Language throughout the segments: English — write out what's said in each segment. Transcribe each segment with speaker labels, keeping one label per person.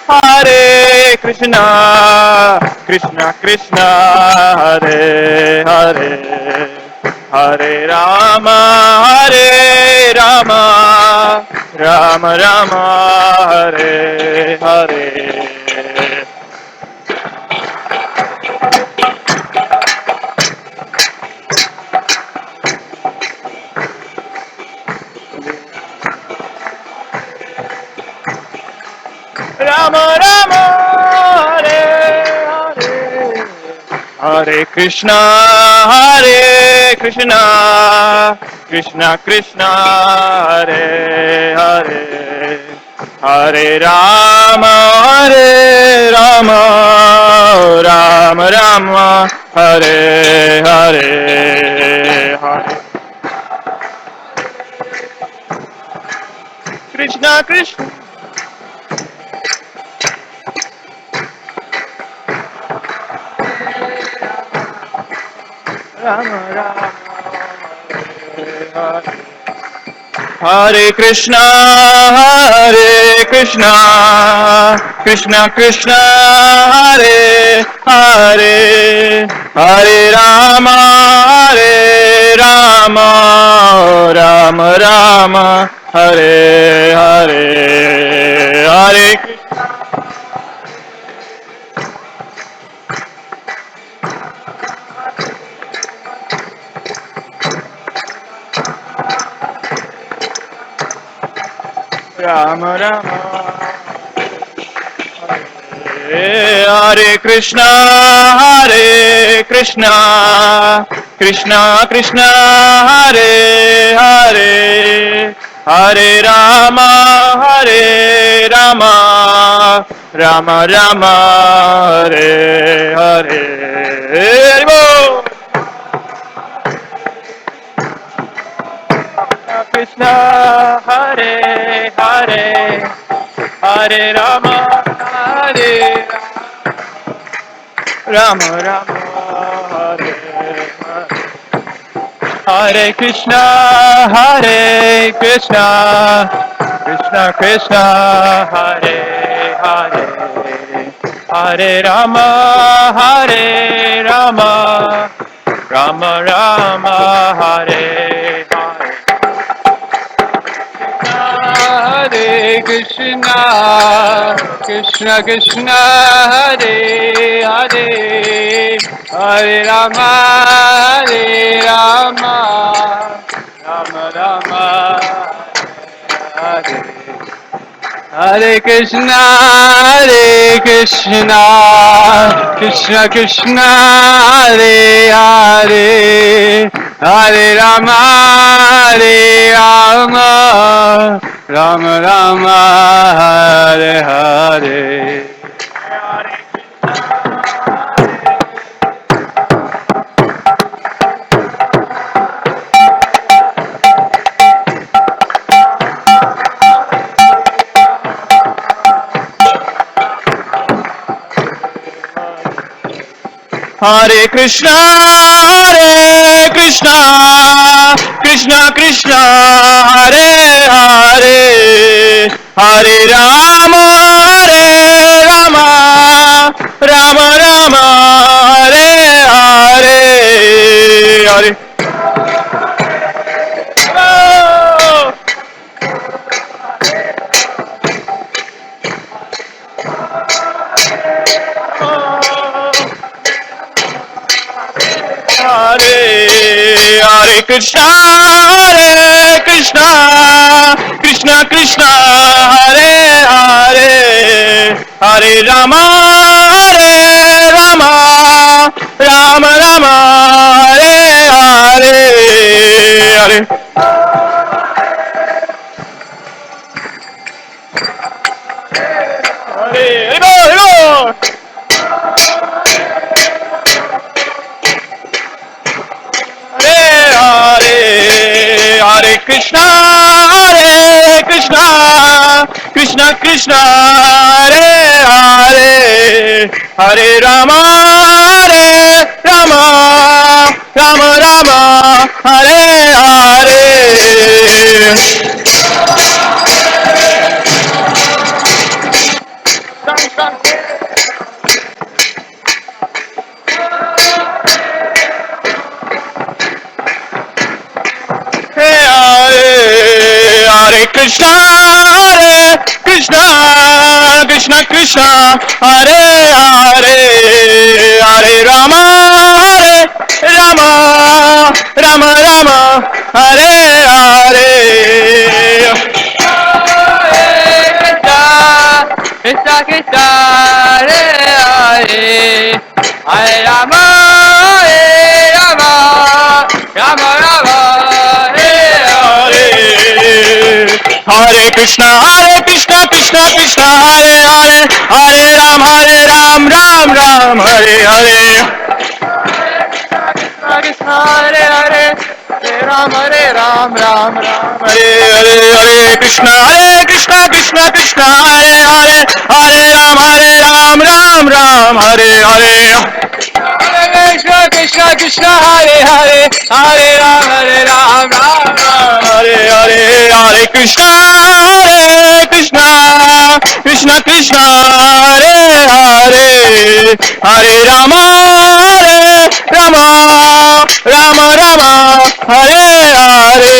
Speaker 1: Hare Krishna, Krishna Krishna, Hare Hare, Hare Rama, Hare Rama, Rama Rama, Hare Hare. Rama Rama, Hare Hare, Hare Krishna, Hare Krishna, Krishna Krishna, Hare Hare, Hare Rama, Hare Rama, Rama Rama, Hare Hare, Hare Krishna Krishna. Rama Rama, Hare Hare. Hare Krishna, Hare Krishna, Krishna Krishna, Hare Hare, Hare Rama, Hare Rama, Rama Rama, Hare Hare, Hare Krishna. Rama Rama, Hare Krishna, Hare Krishna, Krishna Krishna, Hare Hare, Hare Rama, Hare Rama, Rama Rama, Hare Hare. Hare Krishna, Hare Hare, Hare Rama, Hare Rama, Rama, Hare Hare. Hare Krishna, Hare Krishna, Krishna Krishna, Hare Hare, Hare Rama, Hare Rama, Rama Rama, Hare Hare. Hare Krishna, Krishna Krishna, Hare Hare, Hare Rama, Hare Rama, Rama Rama, Hare Hare. Hare Krishna, Hare Krishna, Krishna Krishna, Hare Hare, Hare Rama, Hare Rama, Rama Rama, Hare Hare. Hare Krishna, Hare Krishna, Krishna Krishna, Hare Hare, Hare Rama, Hare Rama, Rama Rama, Hare Hare, Hare. Oh! Hare Hare Krishna, Hare Krishna, Krishna Krishna, Hare Hare, Hare Rama, Hare Rama, Rama Rama, Hare Hare, Hare. Hare Hare, Hare Hare Krishna, Hare Krishna, Krishna Krishna, Hare Hare, Hare Rama, Hare Rama, Rama Rama, Hare Hare. Hare Krishna, Krishna Krishna, Hare Hare, Hare Rama, Rama Rama, Hare Hare. Krishna Krishna, Hare Hare, Hare Rama, Rama Rama, Hare Hare. Hare Krishna, Krishna Krishna, Hare Hare, Hare Ram, Ram Ram, Hare Hare. Krishna, Hare Ram, Ram Ram, Hare Krishna, Krishna, Hare Hare, Hare Ram, Ram Ram, Hare Hare. Krishna, Hare Hare, Hare Ram, Ram Ram, Hare Hare. Hare Krishna, Krishna, Hare Hare, Hare Rama, Rama, Hare Hare.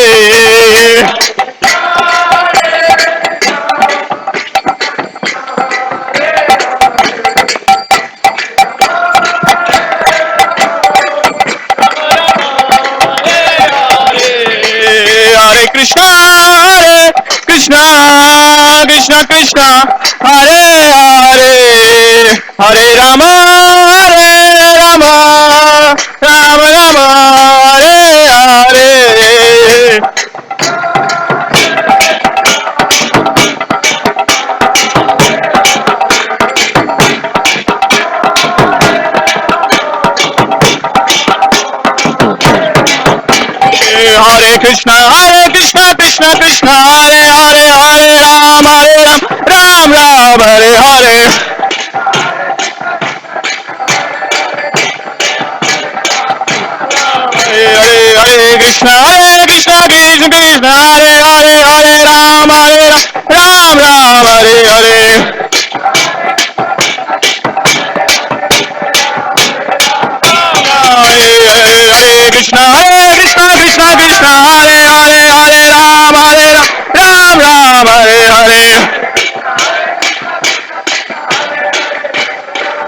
Speaker 1: Hare Krishna, Krishna, Hare Hare, Hare Rama, Rama, Hare Hare. Hare Krishna, Krishna, Hare Hare, Hare Ram, Ram, Hare Hare. Hare Krishna, Krishna, Hare Hare, Hare Ram, Ram, Hare Hare. Hare Krishna, Krishna, Hare Hare, Hare Ram, Ram, Hare Hare.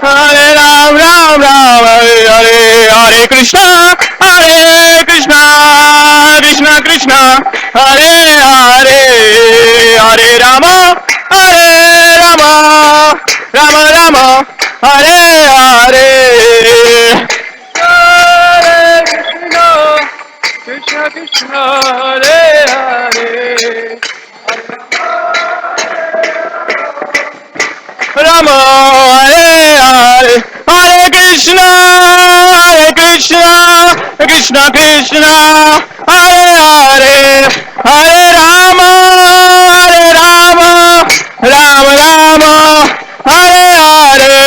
Speaker 1: Hare Ram, Hare Hare. Hare Krishna, Krishna, Hare Hare, Hare Rama, Hare Hare. Krishna, Hare Hare, Rama, Hare Hare, Hare Krishna, Krishna, Hare Hare, Hare Rama, Rama, Hare Hare.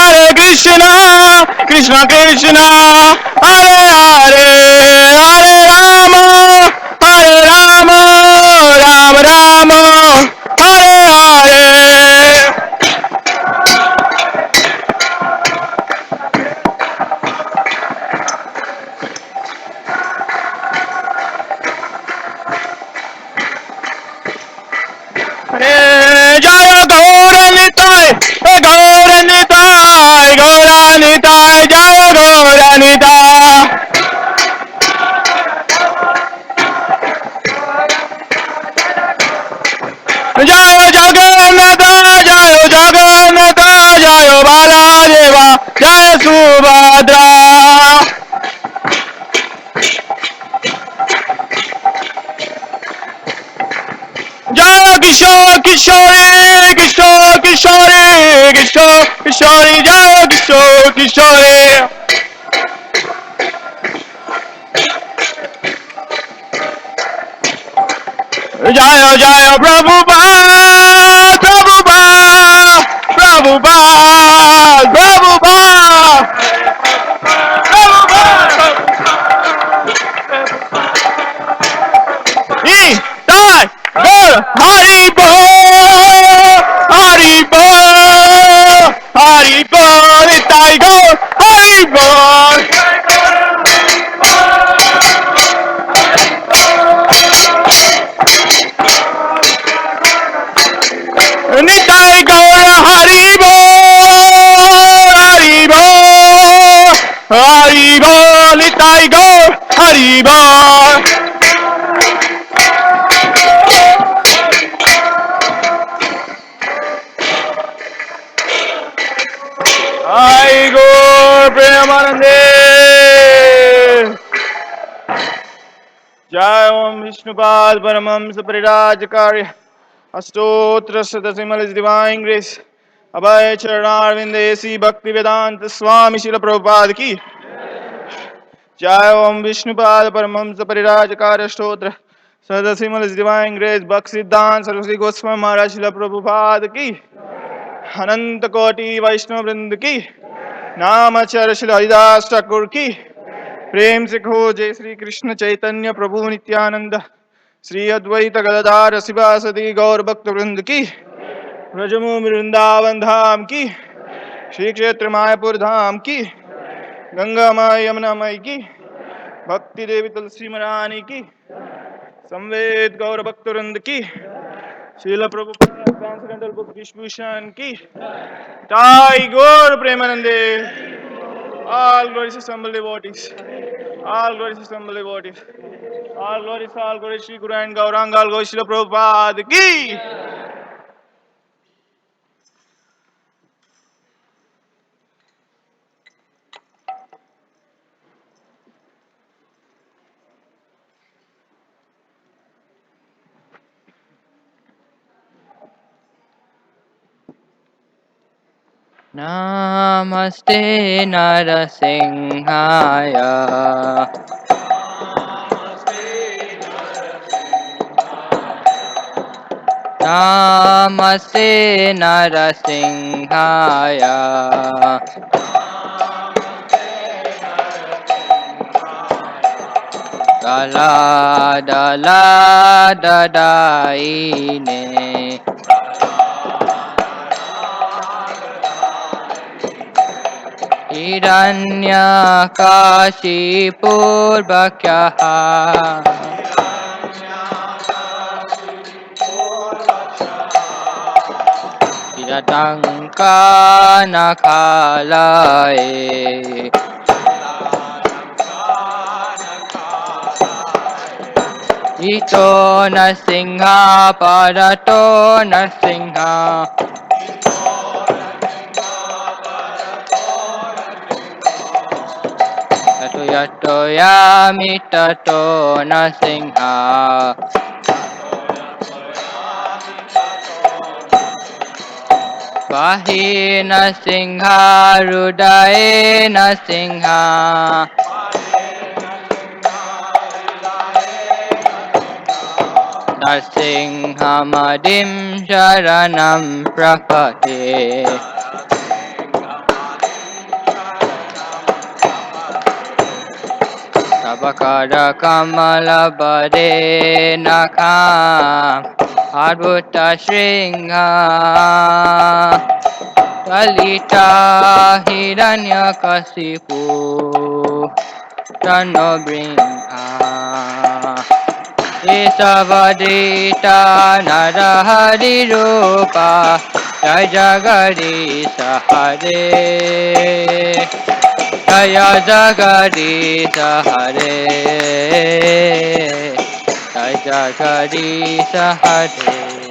Speaker 1: Hare Krishna, Krishna, Hare Hare, Hare Rama, Rama, Hare Hare. Jaya Gauranitai, Jaya Gauranitai. Jaya Jagannatha, Jaya Baladeva, Jaya Subhadra. Jaya Kishori, Jaya Kishori. Jaya Prabhupada, Shiva. Jai Gaur Premanande. Jai Om Vishnupad Paramams Parirajakarya Astotra Sadasimal is Divine Grace Abhay Charanarvind A.C. Bhaktivedanta Swami Srila Prabhupada ki Jai Om Vishnupad Paramams Parirajakarya Astotra Sadasimal is Divine Grace Bhaktivedanta Saraswati Goswami Maharaj Srila Prabhupada ki अनंत कोटि वैष्णव वृंद की नामचर श्री हरिदास ठाकुर की प्रेम से कहो जय श्री कृष्ण चैतन्य प्रभु नित्यानंद श्री अद्वैत गदाधर शिवासदि गौर भक्त वृंद की ब्रजभूमि वृंदावन धाम की श्री क्षेत्र मायापुर धाम की गंगा माई यमुना माई की भक्ति देवी तुलसी महारानी की संवेद गौर भक्त वृंद की Srila Prabhupada transcendental book distribution की Jai Gaur Premanande. All glories to assembled devotees. All glories to assembled devotees. All glories Shri Guru and Gauranga. All glories Srila Prabhupada ki.
Speaker 2: Namaste Narasimhaya. Namaste Narasimhaya. Dala dala dadaine. Hiranyakashipurvakyaha. Tiratanka nakhalaye. Ito Narsimha Parato Narsimha. Tato yato yami tato Narsimha. Vahi Narsimha Rudaye Narsimha. Narsimha Madim Sharanam Prapate. Sabakara Kamala Bade Nakam Advuta Shringha Talita Hiranyakasipu Tano Bringha Isavadita Narahari Rupa Jai Jagadi Sahare Jaya Jagadisa Hare Jaya Jagadisa Hare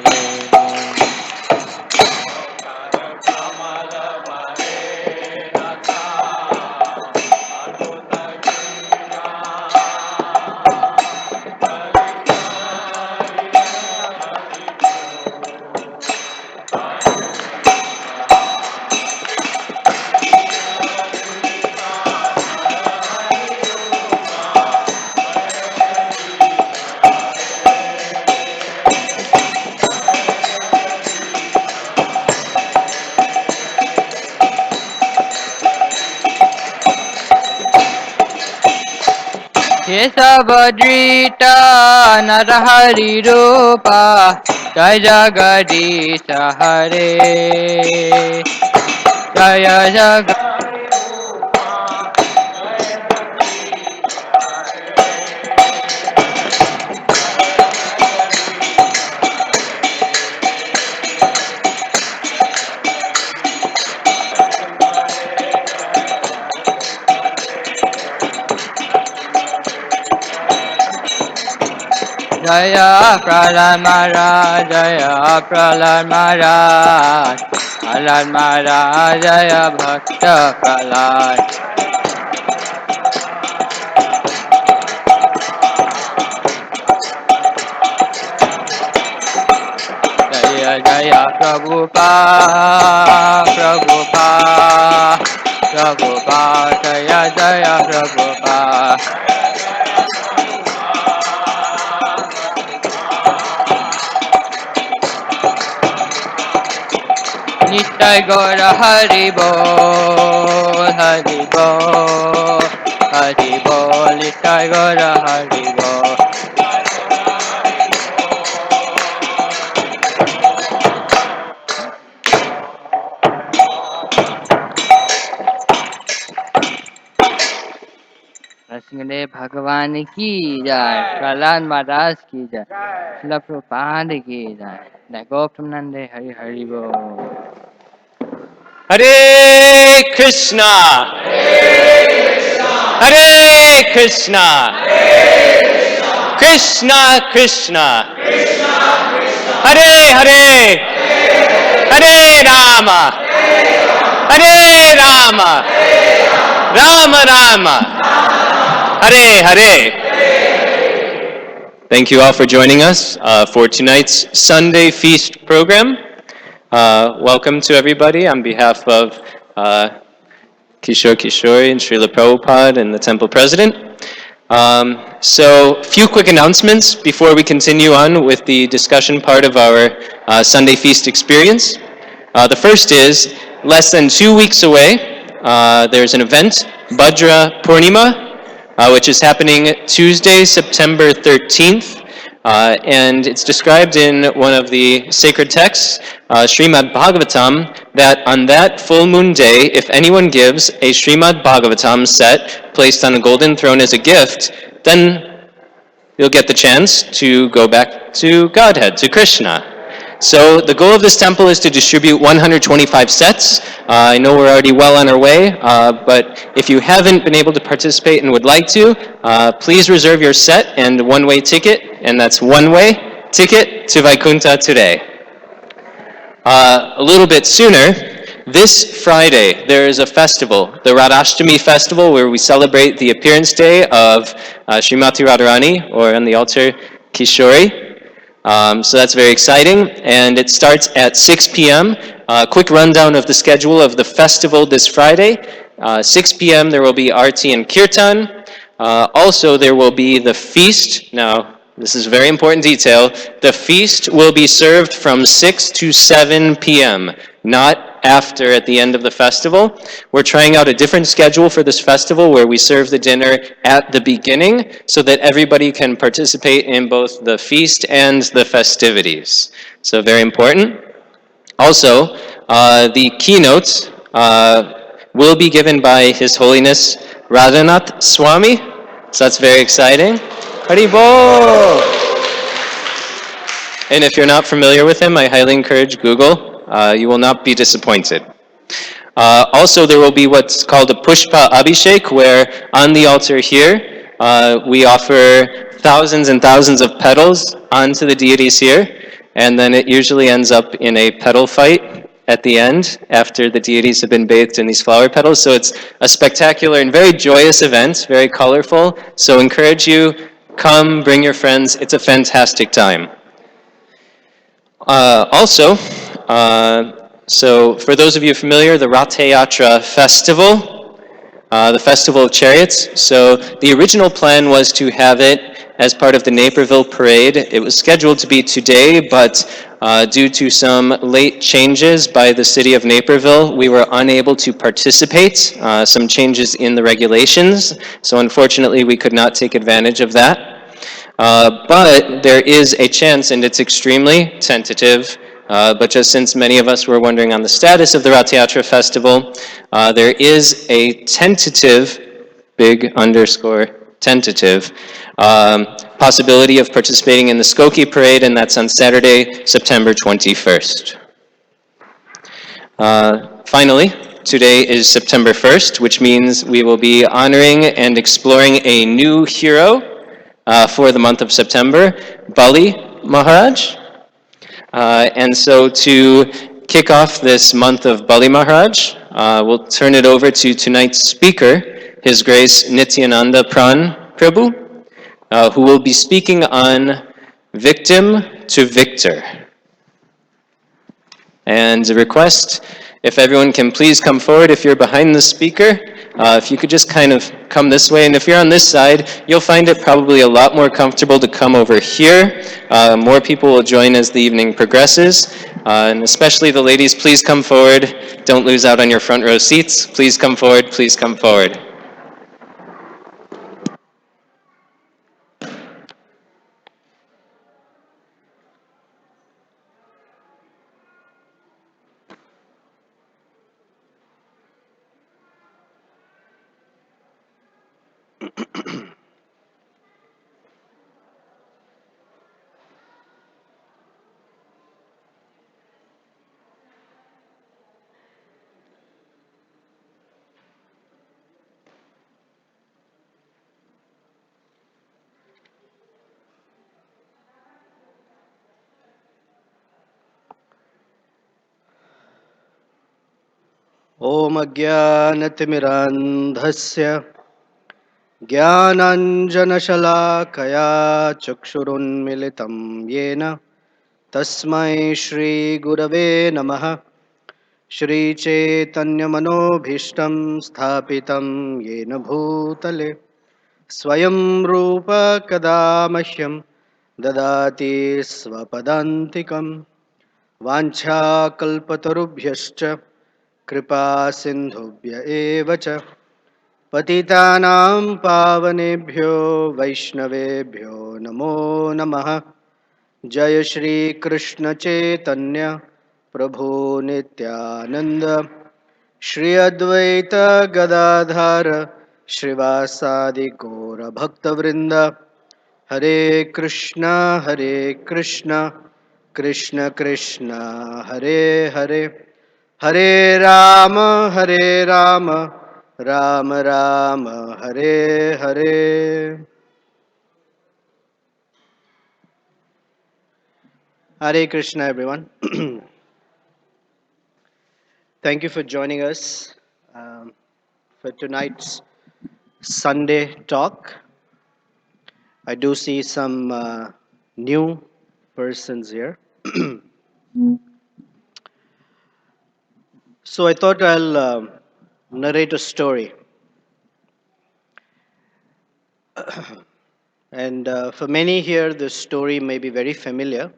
Speaker 2: Kesavadrita Narahari Rupa Jai Jagadisa Hare Jaya Jagadisa Jaya Prahlad Maharaj, Jaya Prahlad Maharaj, Prahlad Maharaj, Jaya Bhakta Prahlad. Jaya Jaya Prabhupada, Prabhupada, Prabhupada, Jaya Jaya Prabhupada. Nitai Gaura Hari Bol, Hari Bol, Hari Bol, Nitai Gaura Hari Bol. Krishnadev भगवान की जय, प्रहलाद महाराज की जय, श्रील प्रभुपाद की जय, जय गोपनंदे हरि हरि बोल।
Speaker 3: Hare Krishna. Hare Krishna. Krishna Krishna. Hare Hare. Hare Rama. Hare Rama. Rama Rama. Hare Hare. Thank you all for joining us for tonight's Sunday Feast program. Welcome to everybody on behalf of Kishore Kishori and Srila Prabhupada and the Temple President. So, few quick announcements before we continue on with the discussion part of our Sunday Feast experience. The first is, less than 2 weeks away, there's an event, Bhadra Purnima, which is happening Tuesday, September 13th. And it's described in one of the sacred texts, Srimad Bhagavatam, that on that full moon day, if anyone gives a Srimad Bhagavatam set placed on a golden throne as a gift, then you'll get the chance to go back to Godhead, to Krishna. So the goal of this temple is to distribute 125 sets. I know we're already well on our way, but if you haven't been able to participate and would like to, please reserve your set and one-way ticket, and that's one-way ticket to Vaikuntha today. A little bit sooner, this Friday, there is a festival, the Radhashtami festival, where we celebrate the appearance day of Srimati Radharani, or on the altar, Kishori. So that's very exciting, and it starts at 6 p.m. Quick rundown of the schedule of the festival this Friday. 6 p.m. there will be Arti and Kirtan. Also there will be the feast. Now, this is a very important detail. The feast will be served from 6 to 7 p.m., not after at the end of the festival. We're trying out a different schedule for this festival where we serve the dinner at the beginning so that everybody can participate in both the feast and the festivities. So very important. Also, the keynotes will be given by His Holiness Radhanath Swami. So that's very exciting. Haribol! And if you're not familiar with him, I highly encourage Google. You will not be disappointed. Also, there will be what's called a Pushpa Abhishek, where on the altar here, we offer thousands and thousands of petals onto the deities here, and then it usually ends up in a petal fight at the end, after the deities have been bathed in these flower petals. So it's a spectacular and very joyous event, very colorful. So encourage you, come, bring your friends. It's a fantastic time. So for those of you familiar, the Rath Yatra Festival, the Festival of Chariots. So the original plan was to have it as part of the Naperville Parade. It was scheduled to be today, but due to some late changes by the city of Naperville, we were unable to participate, some changes in the regulations. So unfortunately, we could not take advantage of that. But there is a chance, and it's extremely tentative, but just since many of us were wondering on the status of the Rath Yatra Festival, there is a tentative, big underscore, tentative, possibility of participating in the Skokie Parade, and that's on Saturday, September 21st. Finally, today is September 1st, which means we will be honoring and exploring a new hero, for the month of September, Bali Maharaj. And so to kick off this month of Bali Maharaj, we'll turn it over to tonight's speaker, His Grace Nityananda Pran Prabhu, who will be speaking on victim to victor. And a request, if everyone can please come forward if you're behind the speaker, if you could just kind of come this way, and if you're on this side, you'll find it probably a lot more comfortable to come over here. More people will join as the evening progresses, and especially the ladies, please come forward. Don't lose out on your front row seats. Please come forward, please come forward.
Speaker 4: ॐ अज्ञानतिमिरान्धस्य ज्ञानाञ्जनशलाकया चक्षुरुन्मिलितं येन तस्मै श्रीगुरवे नमः। श्रीचैतन्यमनोभीष्टं स्थापितं येन भूतले स्वयं रूप कदा मह्यं ददाति स्वपदान्तिकं। वाञ्छाकल्पतरुभ्यश्च कृपा सिन्धुभ्य एव च पतितानां पावनेभ्यो वैष्णवेभ्यो नमो नमः। जय श्री कृष्ण चैतन्य प्रभु नित्यानंद, श्री अद्वैत गदाधर श्रीवासादि गौर भक्तवृंद। हरे कृष्णा कृष्ण कृष्ण हरे हरे, हरे Ram Ram Ram Hare Hare. Hare Krishna, everyone. Thank you for joining us for tonight's Sunday talk. I do see some new persons here. So I thought I'll narrate a story. And for many here, the story may be very familiar.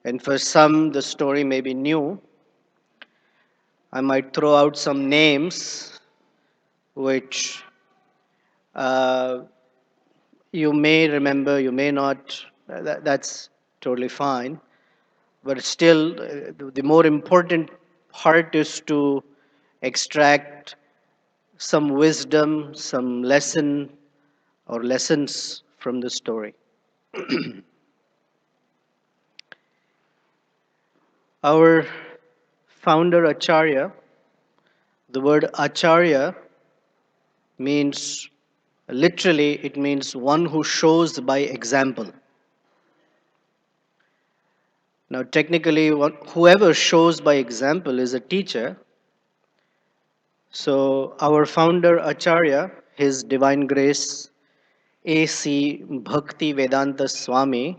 Speaker 4: And for some, the story may be new. I might throw out some names which uh, you may remember, you may not. That's totally fine. But still, the more important part is to extract some wisdom, some lesson or lessons from the story. Our founder Acharya, the word Acharya means, literally, it means one who shows by example. Now, technically, whoever shows by example is a teacher. So, our founder Acharya, His Divine Grace A.C. Bhakti Vedanta Swami,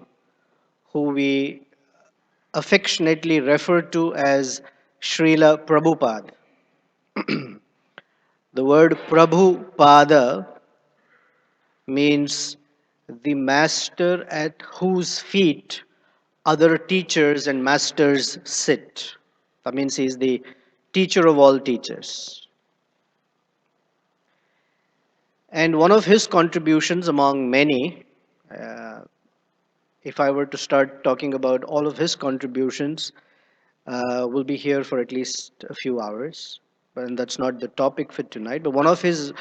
Speaker 4: who we affectionately refer to as Srila Prabhupada. The word Prabhupada means the master at whose feet other teachers and masters sit. That means he is the teacher of all teachers. And one of his contributions among many, uh, if I were to start talking about all of his contributions, we'll be here for at least a few hours. But that's not the topic for tonight. But one of his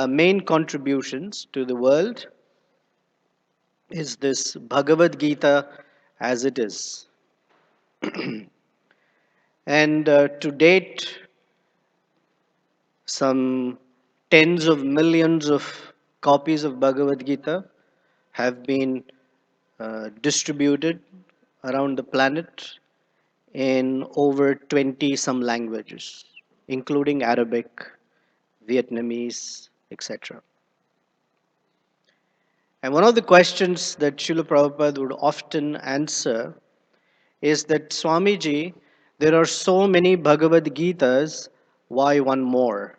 Speaker 4: main contributions to the world is this Bhagavad Gita as it is. And to date, some tens of millions of copies of Bhagavad Gita have been distributed around the planet in over 20 some languages, including Arabic, Vietnamese, etc. And one of the questions that Srila Prabhupada would often answer is that, Swamiji, there are so many Bhagavad Gitas, why one more?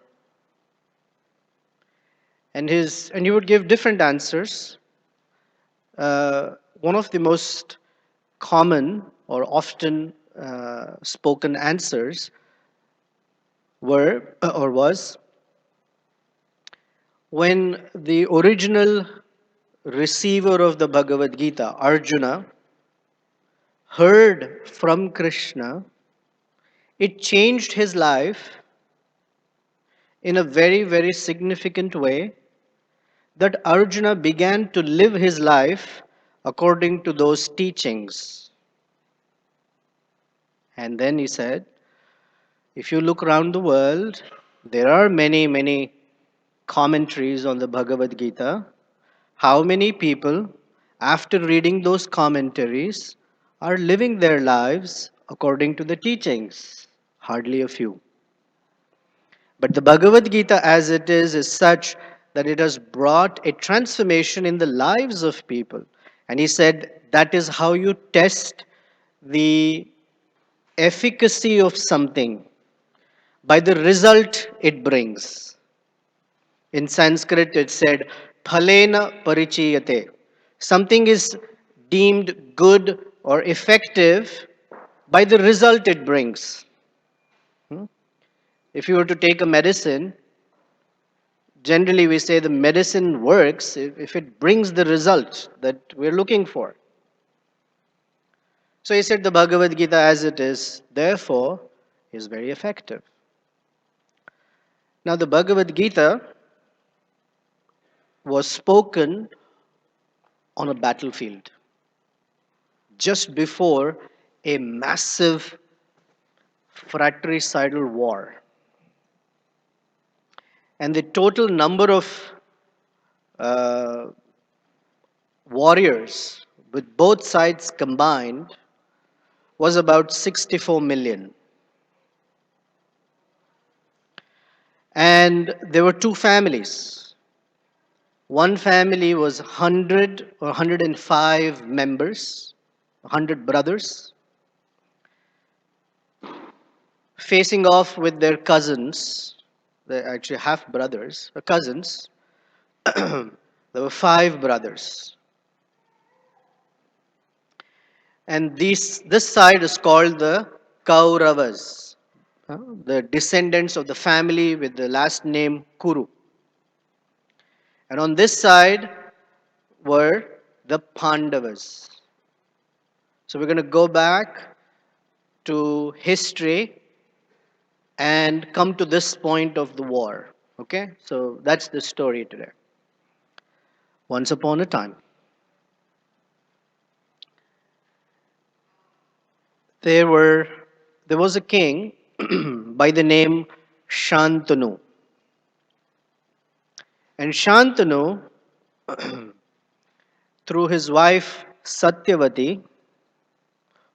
Speaker 4: And he would give different answers. One of the most common or often spoken answers was, when the original receiver of the Bhagavad Gita, Arjuna, heard from Krishna, it changed his life in a very, very significant way, that Arjuna began to live his life according to those teachings. And then he said, if you look around the world, there are many, many commentaries on the Bhagavad Gita. How many people, after reading those commentaries, are living their lives according to the teachings? Hardly a few. But the Bhagavad Gita as it is such that it has brought a transformation in the lives of people. And he said that is how you test the efficacy of something, by the result it brings. In Sanskrit it said, phalena parichiyate. Something is deemed good or effective by the result it brings. If you were to take a medicine, generally we say the medicine works if it brings the result that we're looking for. So he said the Bhagavad Gita as it is, therefore, is very effective. Now the Bhagavad Gita was spoken on a battlefield just before a massive fratricidal war. And the total number of uh, warriors with both sides combined was about 64 million. And there were two families. One family was 100 or 105 members, 100 brothers, facing off with their cousins. They're actually half brothers, cousins. There were 5 brothers. And this side is called the Kauravas, the descendants of the family with the last name Kuru. And on this side were the Pandavas. So we're going to go back to history and come to this point of the war. Okay? So that's the story today. Once upon a time, there was a king by the name Shantanu. And Shantanu, through his wife Satyavati,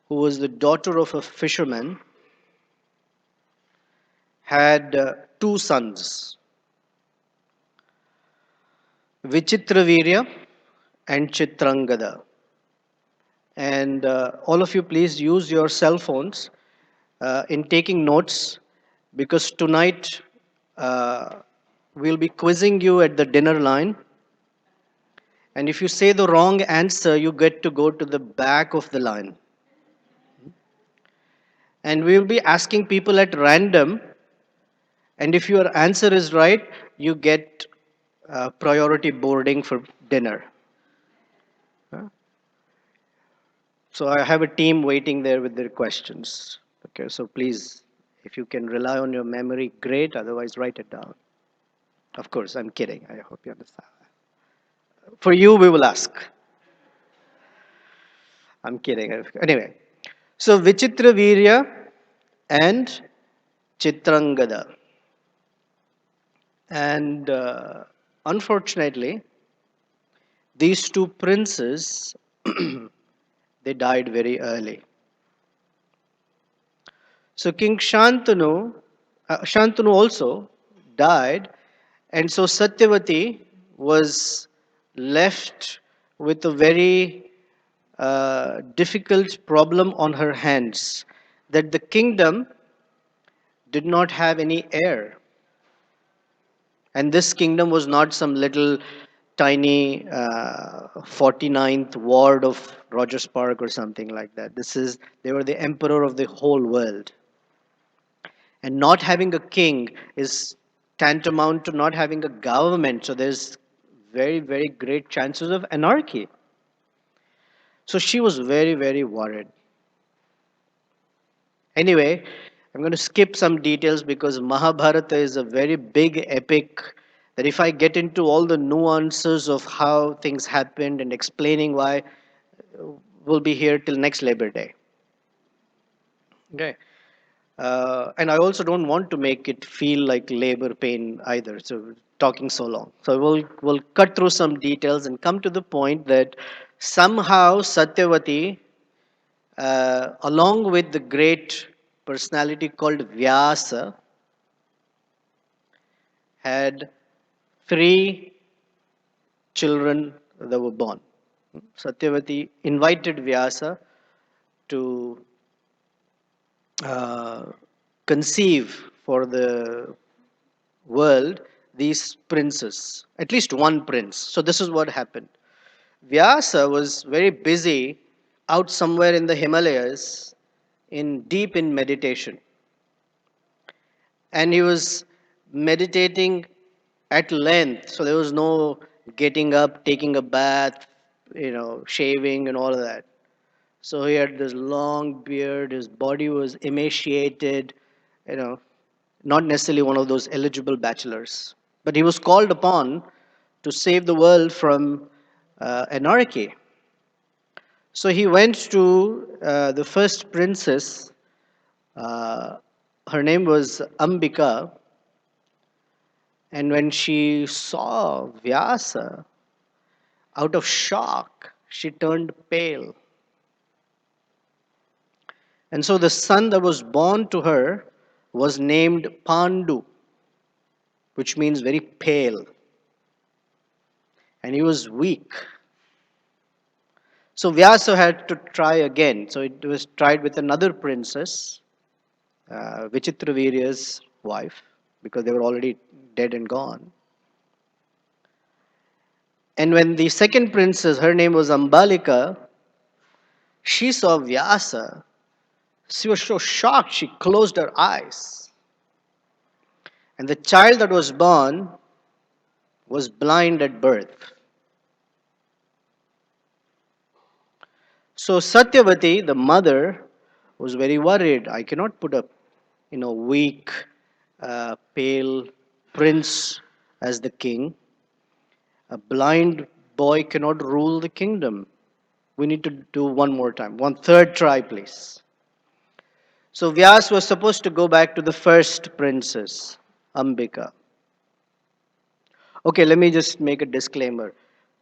Speaker 4: who was the daughter of a fisherman, had 2 sons, Vichitravirya and Chitrangada. And all of you, please use your cell phones in taking notes, because tonight we'll be quizzing you at the dinner line. And if you say the wrong answer, you get to go to the back of the line. And we'll be asking people at random. And if your answer is right, you get priority boarding for dinner. So I have a team waiting there with their questions. Okay, so please, if you can rely on your memory, great. Otherwise, write it down. Of course, I'm kidding. I hope you understand. For you, we will ask. I'm kidding. Anyway, so Vichitra Virya and Chitrangada. And unfortunately, these two princes, they died very early. So King Shantanu also died, and so Satyavati was left with a very difficult problem on her hands, that the kingdom did not have any heir. And this kingdom was not some little tiny 49th ward of Rogers Park or something like that. They were the emperor of the whole world. And not having a king is tantamount to not having a government. So there's very, very great chances of anarchy. So she was very, very worried. Anyway, I'm going to skip some details because Mahabharata is a very big epic that if I get into all the nuances of how things happened and explaining why, we'll be here till next Labor Day. Okay. And I also don't want to make it feel like labor pain either. So talking so long. So we'll cut through some details and come to the point that somehow Satyavati, along with the great personality called Vyasa, had three children that were born. Satyavati invited Vyasa to uh, conceive for the world these princes, at least one prince. So this is what happened. Vyasa was very busy out somewhere in the Himalayas, in deep in meditation, and he was meditating at length. So there was no getting up, taking a bath, shaving and all of that. So he had this long beard, his body was emaciated, you know, not necessarily one of those eligible bachelors. But he was called upon to save the world from anarchy. So he went to the first princess. Uh, Her name was Ambika. And when she saw Vyasa, out of shock, she turned pale. And so the son that was born to her was named Pandu, which means very pale. And he was weak. So Vyasa had to try again. So it was tried with another princess, Vichitravirya's wife, because they were already dead and gone. And when the second princess, her name was Ambalika, she saw Vyasa, she was so shocked she closed her eyes. And the child that was born was blind at birth. So Satyavati, the mother, was very worried. I cannot put a weak, pale prince as the king. A blind boy cannot rule the kingdom. We need to do one more time. One third try, please. So Vyas was supposed to go back to the first princess, Ambika. Okay, let me just make a disclaimer.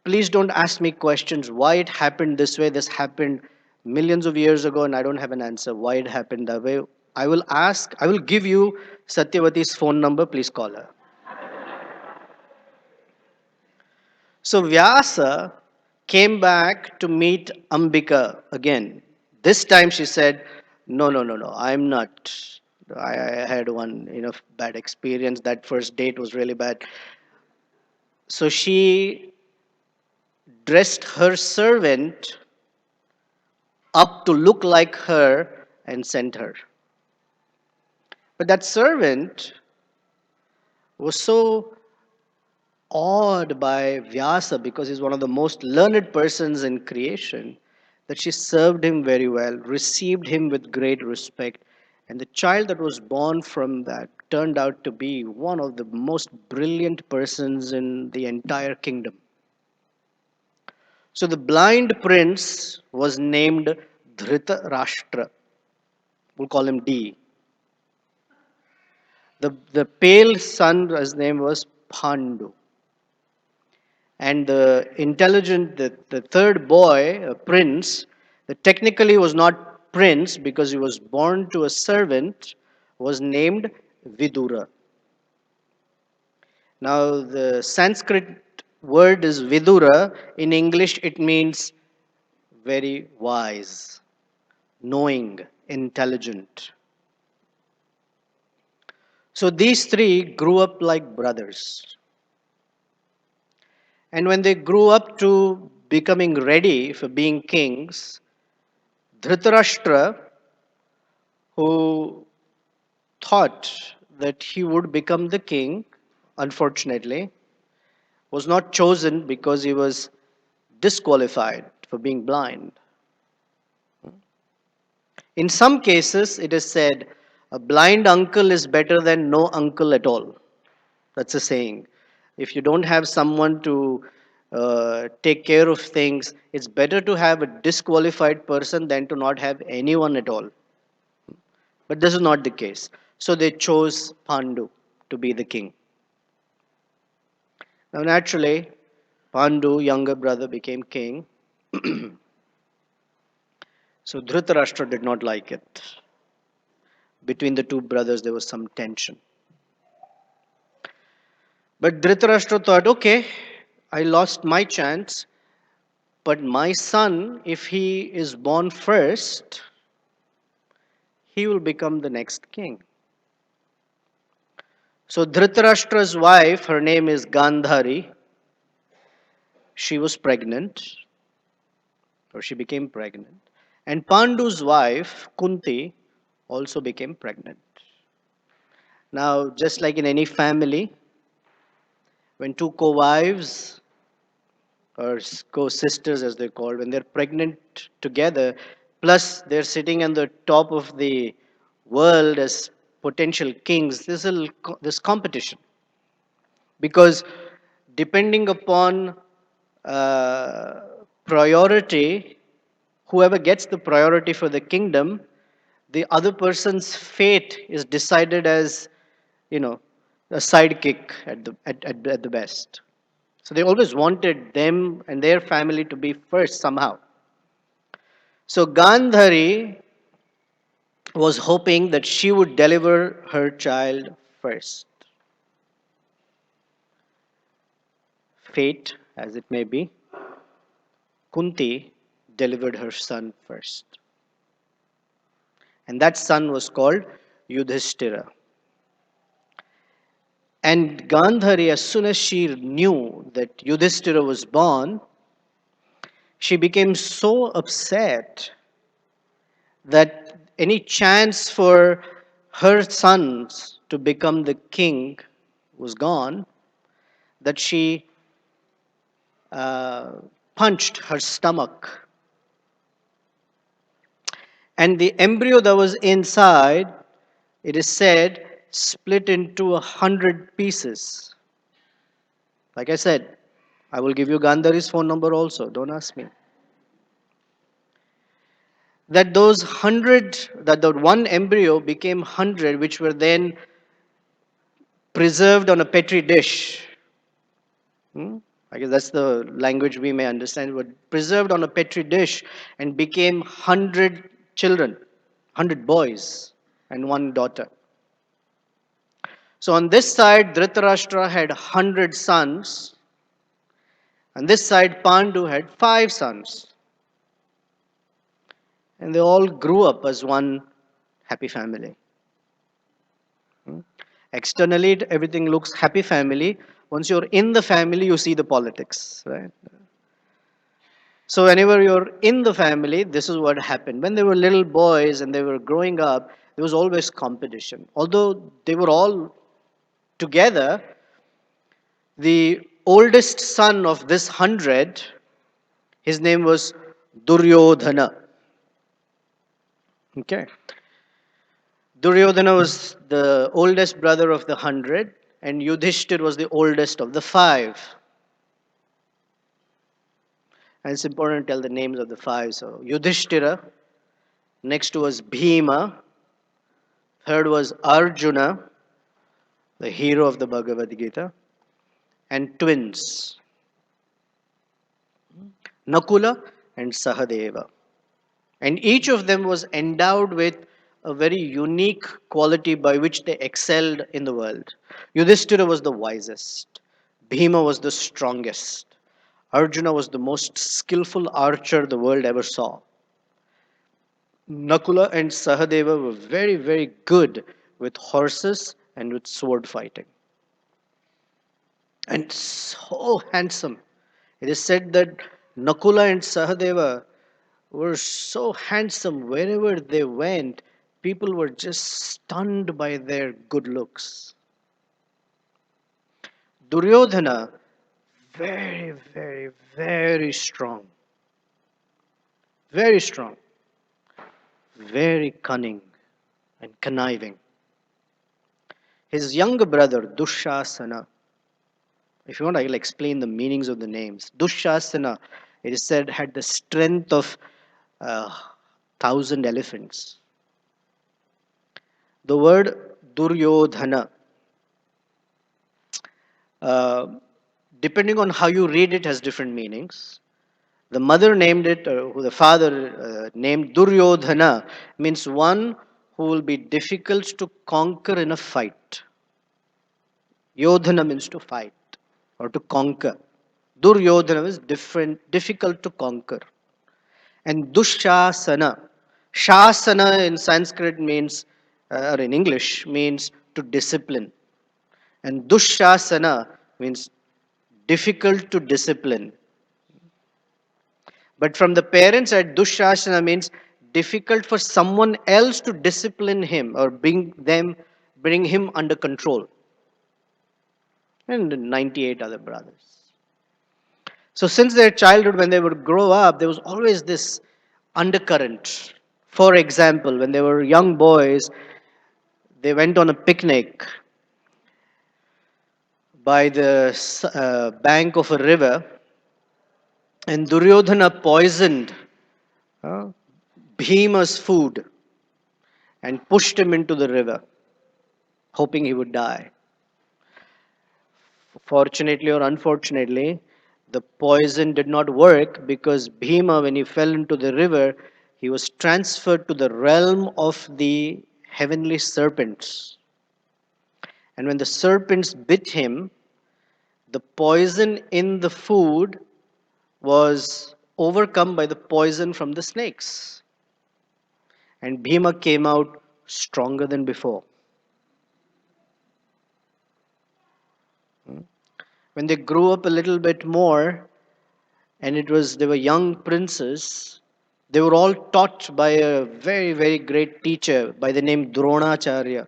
Speaker 4: Please don't ask me questions why it happened this way. This happened millions of years ago, and I don't have an answer why it happened that way. I will give you Satyavati's phone number. Please call her. So Vyasa came back to meet Ambika again. This time she said, no, no, no, no, I'm not. I had one bad experience. That first date was really bad. So she dressed her servant up to look like her and sent her. But that servant was so awed by Vyasa because he's one of the most learned persons in creation that she served him very well, received him with great respect. And the child that was born from that turned out to be one of the most brilliant persons in the entire kingdom. So the blind prince was named Dhritarashtra. We'll call him D. The pale son, his name was Pandu. And the intelligent, the third boy, prince, that technically was not prince because he was born to a servant, was named Vidura. Now, the Sanskrit word is Vidura. In English, it means very wise, knowing, intelligent. So these three grew up like brothers. And when they grew up to becoming ready for being kings, Dhritarashtra, who thought that he would become the king, unfortunately, was not chosen because he was disqualified for being blind. In some cases, it is said, a blind uncle is better than no uncle at all. That's a saying. If you don't have someone to take care of things, it's better to have a disqualified person than to not have anyone at all. But this is not the case. So they chose Pandu to be the king. Now, naturally, Pandu, younger brother, became king. So Dhritarashtra did not like it. Between the two brothers, there was some tension. But Dhritarashtra thought, okay, I lost my chance, but my son, if he is born first, he will become the next king. So Dhritarashtra's wife, her name is Gandhari, she was pregnant, or she became pregnant. And Pandu's wife, Kunti, also became pregnant. Now, just like in any family, when two co-wives or co-sisters as they're called, when they're pregnant together, plus they're sitting on the top of the world as potential kings, this competition. Because depending upon uh, priority, whoever gets the priority for the kingdom, the other person's fate is decided as, you know, a sidekick at the best. So they always wanted them and their family to be first somehow. So Gandhari was hoping that she would deliver her child first. Fate, as it may be, Kunti delivered her son first. And that son was called Yudhishthira. And Gandhari, as soon as she knew that Yudhishthira was born, she became so upset that any chance for her sons to become the king was gone, that she uh, punched her stomach. And the embryo that was inside, it is said, split into 100 pieces. Like I said, I will give you Gandhari's phone number also, don't ask me. That those 100, that the one embryo became 100, which were then preserved on a petri dish. I guess that's the language we may understand, but preserved on a petri dish and became 100 children, 100 boys, and one daughter. So on this side, Dhritarashtra had 100 sons, and this side, Pandu had 5 sons. And they all grew up as one happy family. Externally, everything looks happy family. Once you're in the family, you see the politics, right? So whenever you're in the family, this is what happened. When they were little boys and they were growing up, there was always competition. Although they were all together, the oldest son of this 100, his name was Duryodhana. Okay. Duryodhana was the oldest brother of the 100, and Yudhishthir was the oldest of the 5. And it's important to tell the names of the 5. So Yudhishthira, next was Bhima, third was Arjuna, the hero of the Bhagavad Gita, and twins. Nakula and Sahadeva. And each of them was endowed with a very unique quality by which they excelled in the world. Yudhishthira was the wisest, Bhima was the strongest, Arjuna was the most skillful archer the world ever saw. Nakula and Sahadeva were very, very good with horses and with sword fighting. And so handsome. It is said that Nakula and Sahadeva were so handsome wherever they went, people were just stunned by their good looks. Duryodhana, very, very, very strong. Very strong. Very cunning and conniving. His younger brother, Dushasana, if you want, I'll explain the meanings of the names. Dushasana, it is said, had the strength of 1,000 elephants. The word Duryodhana, uh, depending on how you read it, has different meanings. The mother named it, or the father named Duryodhana, means one who will be difficult to conquer in a fight. Yodhana means to fight or to conquer. Duryodhana is difficult to conquer. And Dushasana, Shasana in Sanskrit means, or in English, means to discipline. And Dushasana means difficult to discipline. But from the parents side, Dushasana means difficult for someone else to discipline him or bring him under control. And 98 other brothers. So since their childhood, when they would grow up, there was always this undercurrent. For example, when they were young boys, they went on a picnic by the bank of a river, and Duryodhana poisoned uh, Bhima's food and pushed him into the river, hoping he would die. Fortunately or unfortunately, the poison did not work because Bhima, when he fell into the river, he was transferred to the realm of the heavenly serpents. And when the serpents bit him, the poison in the food was overcome by the poison from the snakes. And Bhima came out stronger than before. When they grew up a little bit more, and they were young princes, they were all taught by a very, very great teacher by the name Dronacharya.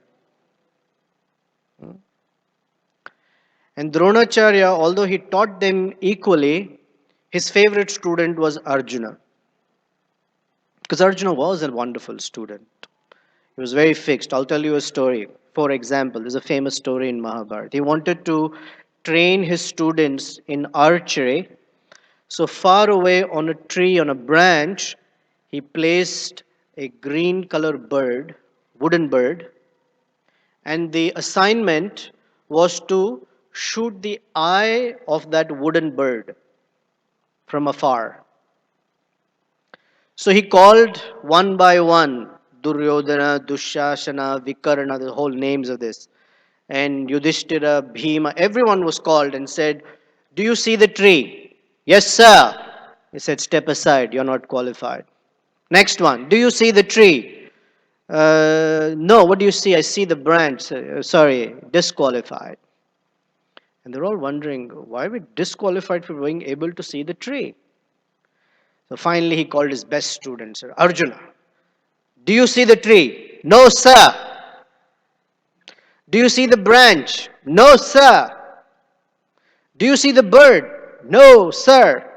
Speaker 4: And Dronacharya, although he taught them equally, his favorite student was Arjuna. Because Arjuna was a wonderful student. He was very fixed. I'll tell you a story. For example, there's a famous story in Mahabharata. He wanted to train his students in archery. So far away on a tree, on a branch, he placed a green color bird, wooden bird, and the assignment was to shoot the eye of that wooden bird from afar. So he called one by one Duryodhana, Dushasana, Vikarna, the whole names of this, and Yudhishthira, Bhima, everyone was called and said, "Do you see the tree?" "Yes, sir." He said, "Step aside, you're not qualified." Next one, "Do you see the tree?" No, what do you see? "I see the branch." Sorry, disqualified. And they're all wondering, why are we disqualified for being able to see the tree? So finally, he called his best student, Sir Arjuna. "Do you see the tree?" "No, sir." "Do you see the branch?" "No, sir." "Do you see the bird?" "No, sir."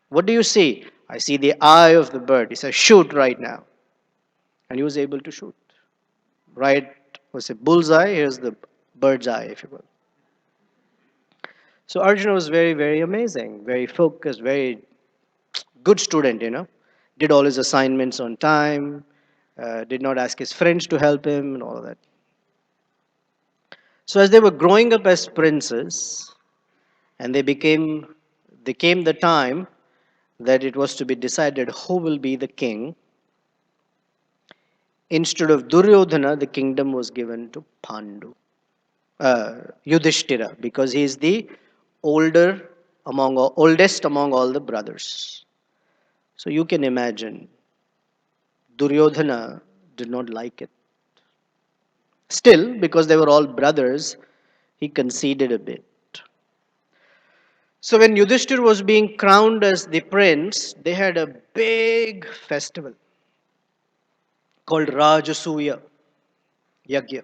Speaker 4: "What do you see?" "I see the eye of the bird." He said, "Shoot right now." And he was able to shoot. Right was a bullseye, here's the bird's eye, if you will. So Arjuna was very, very amazing, very focused, very good student, Did all his assignments on time, did not ask his friends to help him, and all of that. So as they were growing up as princes, and they came the time that it was to be decided who will be the king, instead of Duryodhana, the kingdom was given to Yudhishthira, because he is the oldest among all the brothers. So you can imagine, Duryodhana did not like it. Still, because they were all brothers, he conceded a bit. So when Yudhishthir was being crowned as the prince, they had a big festival called Rajasuya Yagya.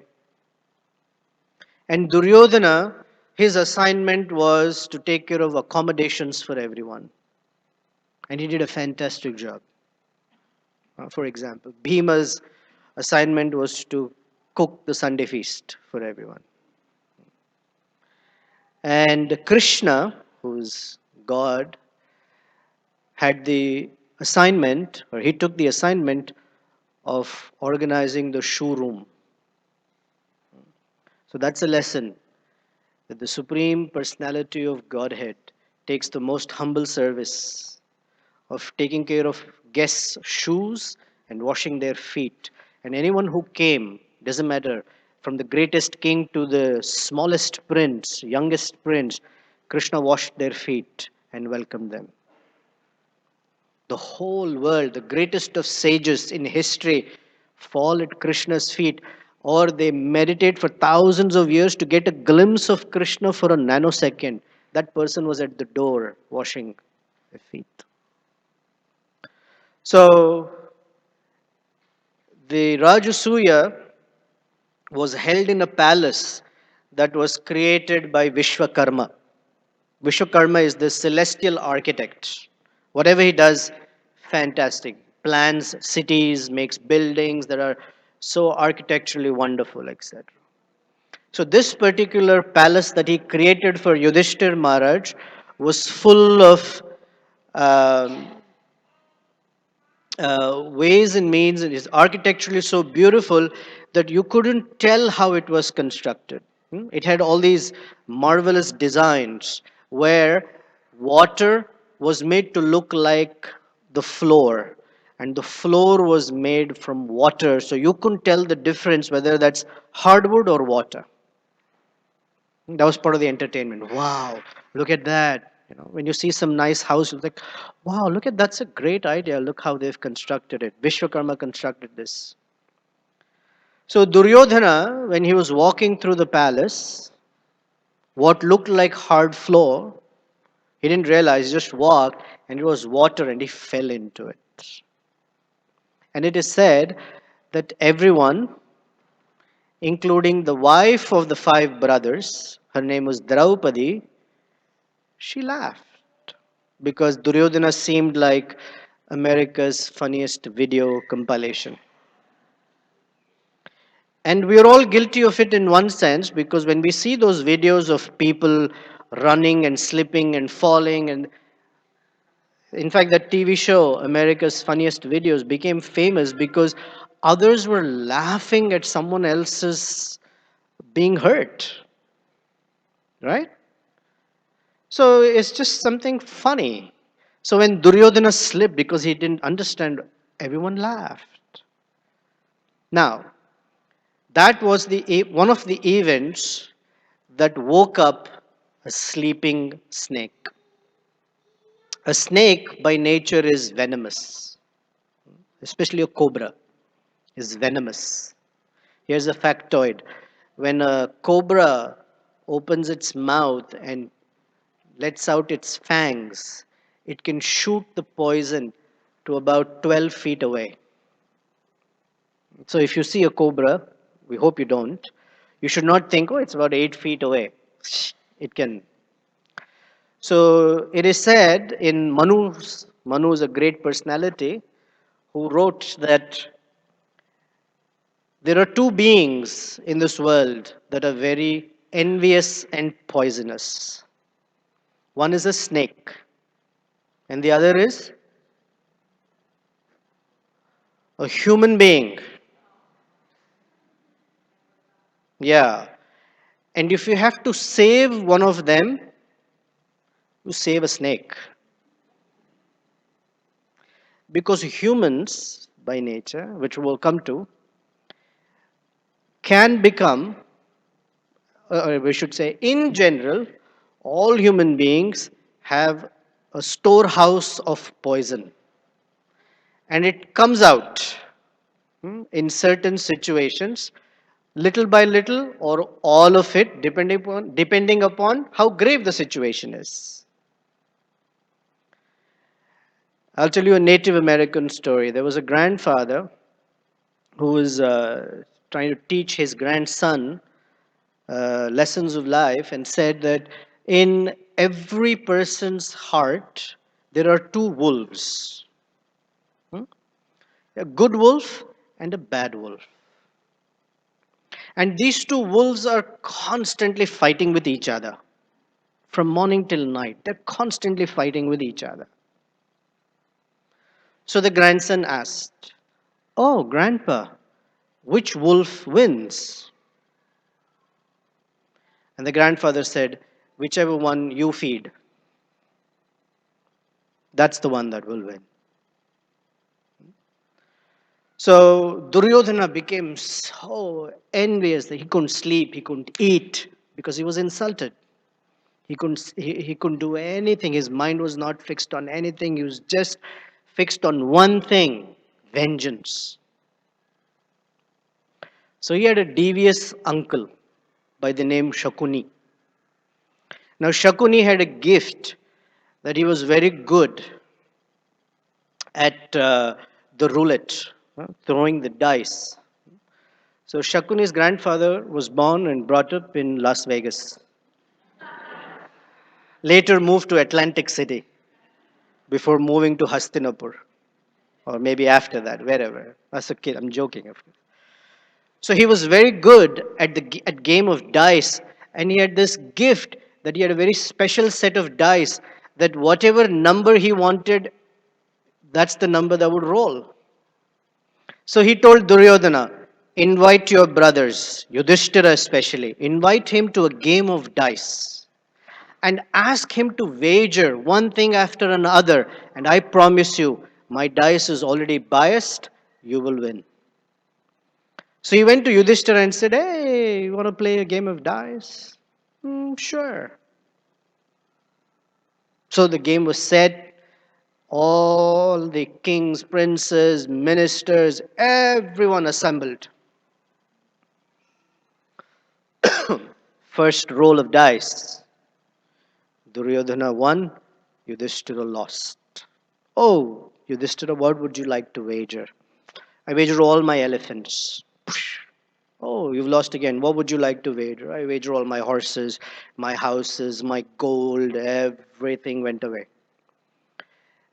Speaker 4: And Duryodhana, his assignment was to take care of accommodations for everyone. And he did a fantastic job. For example, Bhima's assignment was to cook the Sunday feast for everyone. And Krishna, who's God, had the assignment, or he took the assignment of organizing the shoe room. So that's a lesson that the Supreme Personality of Godhead takes the most humble service of taking care of guests' shoes and washing their feet. And anyone who came, doesn't matter, from the greatest king to the smallest prince, youngest prince, Krishna washed their feet and welcomed them. The whole world, the greatest of sages in history, fall at Krishna's feet, or they meditate for thousands of years to get a glimpse of Krishna for a nanosecond. That person was at the door washing their feet. So, the Rajasuya was held in a palace that was created by Vishwakarma. Vishwakarma is the celestial architect. Whatever he does, fantastic. Plans cities, makes buildings that are so architecturally wonderful, etc. So this particular palace that he created for Yudhishthir Maharaj was full of um, ways and means, and is architecturally so beautiful that you couldn't tell how it was constructed. It had all these marvelous designs where water was made to look like the floor, and the floor was made from water, so you couldn't tell the difference whether that's hardwood or water. That was part of the entertainment. Wow, look at that. When you see some nice house, you're like, wow, look at that's a great idea. Look how they've constructed it. Vishwakarma constructed this. So Duryodhana, when he was walking through the palace, what looked like hard floor, he didn't realize, he just walked and it was water and he fell into it. And it is said that everyone, including the wife of the five brothers, her name was Draupadi, she laughed because Duryodhana seemed like America's funniest video compilation. And we are all guilty of it in one sense, because when we see those videos of people running and slipping and falling, and in fact, that TV show, America's Funniest Videos, became famous because others were laughing at someone else's being hurt, right? So it's just something funny. So when Duryodhana slipped because he didn't understand, everyone laughed. Now, that was one of the events that woke up a sleeping snake. A snake by nature is venomous, especially a cobra is venomous. Here's a factoid. When a cobra opens its mouth and lets out its fangs, it can shoot the poison to about 12 feet away. So if you see a cobra, we hope you don't, you should not think, oh, it's about 8 feet away. It can. So it is said in Manu is a great personality who wrote that there are two beings in this world that are very envious and poisonous. One is a snake, and the other is a human being. Yeah. And if you have to save one of them, you save a snake. Because humans, by nature, which we'll come to, can become, or we should say, in general, all human beings have a storehouse of poison. And it comes out in certain situations, little by little, or all of it, depending upon how grave the situation is. I'll tell you a Native American story. There was a grandfather who was trying to teach his grandson lessons of life and said that in every person's heart there are two wolves, a good wolf and a bad wolf. And these two wolves are constantly fighting with each other from morning till night. They're constantly fighting with each other. So the grandson asked, "Oh, grandpa, which wolf wins?" And the grandfather said, "Whichever one you feed, that's the one that will win." So Duryodhana became so envious that he couldn't sleep, he couldn't eat because he was insulted. He couldn't do anything. His mind was not fixed on anything. He was just fixed on one thing, vengeance. So he had a devious uncle by the name Shakuni. Now Shakuni had a gift that he was very good at the roulette, throwing the dice. So Shakuni's grandfather was born and brought up in Las Vegas. Later moved to Atlantic City before moving to Hastinapur, or maybe after that, wherever. As a kid, I'm joking, of course. So he was very good at game of dice, and he had this gift that he had a very special set of dice that whatever number he wanted, that's the number that would roll. So he told Duryodhana, invite your brothers, Yudhishthira especially, invite him to a game of dice and ask him to wager one thing after another. And I promise you, my dice is already biased, you will win. So he went to Yudhishthira and said, hey, you want to play a game of dice? Sure. So the game was set. All the kings, princes, ministers, everyone assembled. First roll of dice. Duryodhana won, Yudhishthira lost. Oh, Yudhishthira, what would you like to wager? I wager all my elephants. Oh, you've lost again. What would you like to wager? I wager all my horses, my houses, my gold, everything went away.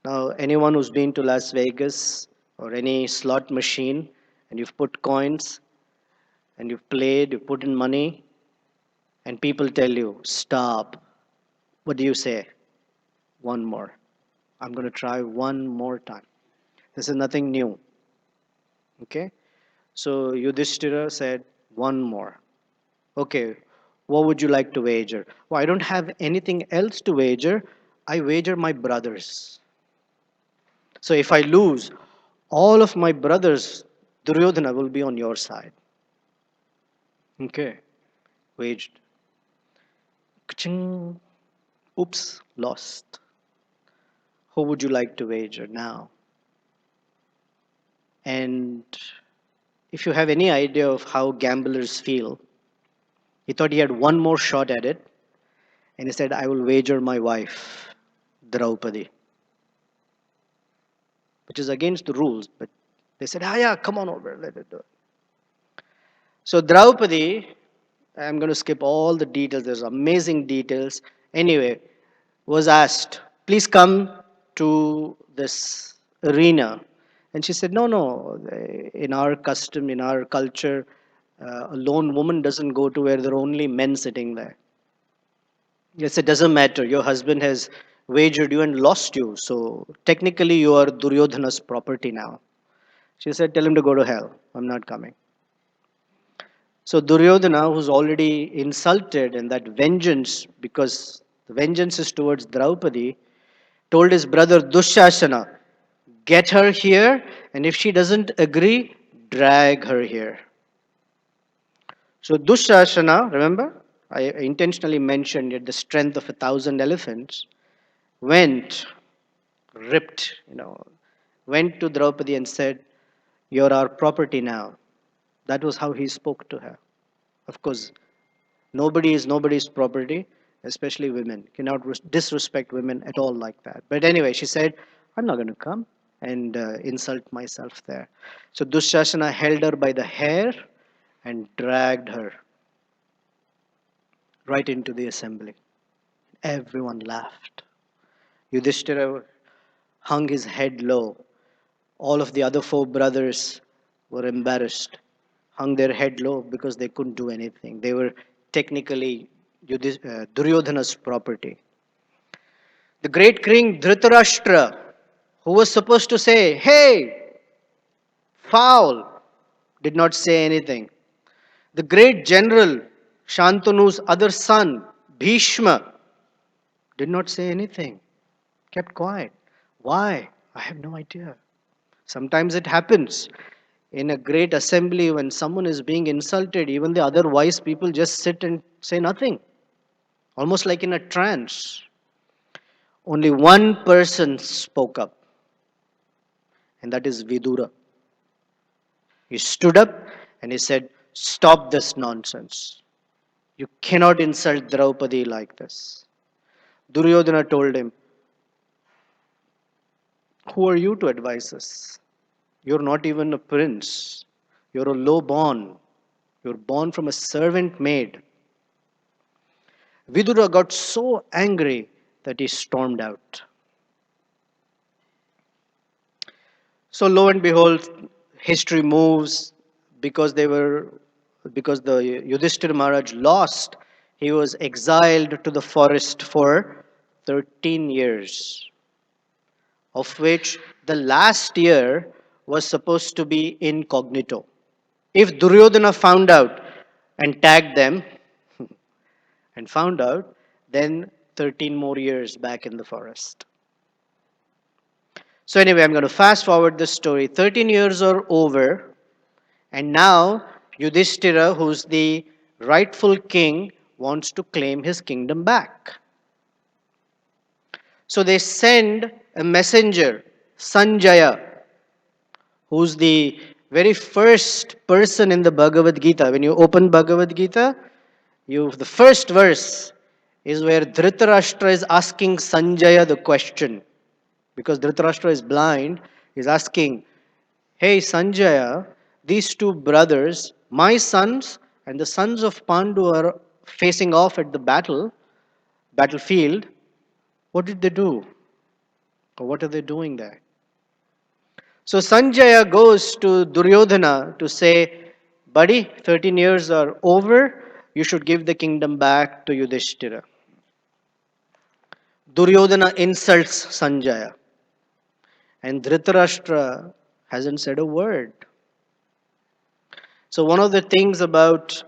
Speaker 4: Now, anyone who's been to Las Vegas or any slot machine and you've put coins and you've played, you put in money, and people tell you, stop. What do you say? One more. I'm going to try one more time. This is nothing new. Okay? So Yudhishthira said, one more. Okay, what would you like to wager? Well, I don't have anything else to wager. I wager my brothers. So if I lose, all of my brothers, Duryodhana, will be on your side. Okay, waged. Ka-ching. Oops, lost. Who would you like to wager now? And if you have any idea of how gamblers feel, he thought he had one more shot at it, and he said, I will wager my wife, Draupadi, which is against the rules, but they said, yeah, come on over, let it do it. So Draupadi, I'm going to skip all the details, there's amazing details. Anyway, was asked, please come to this arena. And she said, no, in our custom, in our culture, a lone woman doesn't go to where there are only men sitting there. Yes, it doesn't matter. Your husband has wagered you and lost you. So technically, you are Duryodhana's property now. She said, tell him to go to hell. I'm not coming. So Duryodhana, who's already insulted, and that vengeance, because the vengeance is towards Draupadi, told his brother Dushasana, get her here, and if she doesn't agree, drag her here. So Dushasana, remember, I intentionally mentioned it, the strength of 1,000 elephants, went, ripped, went to Draupadi and said, "You're our property now." That was how he spoke to her. Of course, nobody is nobody's property, especially women. Cannot disrespect women at all like that. But anyway, she said, "I'm not going to come and insult myself there." So Dushasana held her by the hair and dragged her right into the assembly. Everyone laughed. Yudhishthira hung his head low. All of the other four brothers were embarrassed, hung their head low because they couldn't do anything. They were technically Duryodhana's property. The great king Dhritarashtra, who was supposed to say, "Hey, foul," did not say anything. The great general Shantanu's other son, Bhishma, did not say anything, kept quiet. Why? I have no idea. Sometimes it happens in a great assembly when someone is being insulted, even the other wise people just sit and say nothing, almost like in a trance. Only one person spoke up, and that is Vidura. He stood up and he said, "Stop this nonsense. You cannot insult Draupadi like this." Duryodhana told him, "Who are you to advise us? You're not even a prince. You're a low born. You're born from a servant maid." Vidura got so angry that he stormed out. So lo and behold, history moves because the Yudhishthira Maharaj lost. He was exiled to the forest for 13 years, of which the last year was supposed to be incognito. If Duryodhana found out and tagged them and found out, then 13 more years back in the forest. So, anyway, I'm going to fast forward the story. 13 years are over, and now Yudhishthira, who's the rightful king, wants to claim his kingdom back. So, they send a messenger, Sanjaya, who's the very first person in the Bhagavad Gita. When you open Bhagavad Gita, the first verse is where Dhritarashtra is asking Sanjaya the question. Because Dhritarashtra is blind, he's asking, "Hey Sanjaya, these two brothers, my sons and the sons of Pandu are facing off at the battlefield. What did they do? Or what are they doing there?" So Sanjaya goes to Duryodhana to say, "Buddy, 13 years are over. You should give the kingdom back to Yudhishthira." Duryodhana insults Sanjaya, and Dhritarashtra hasn't said a word. So, one of the things about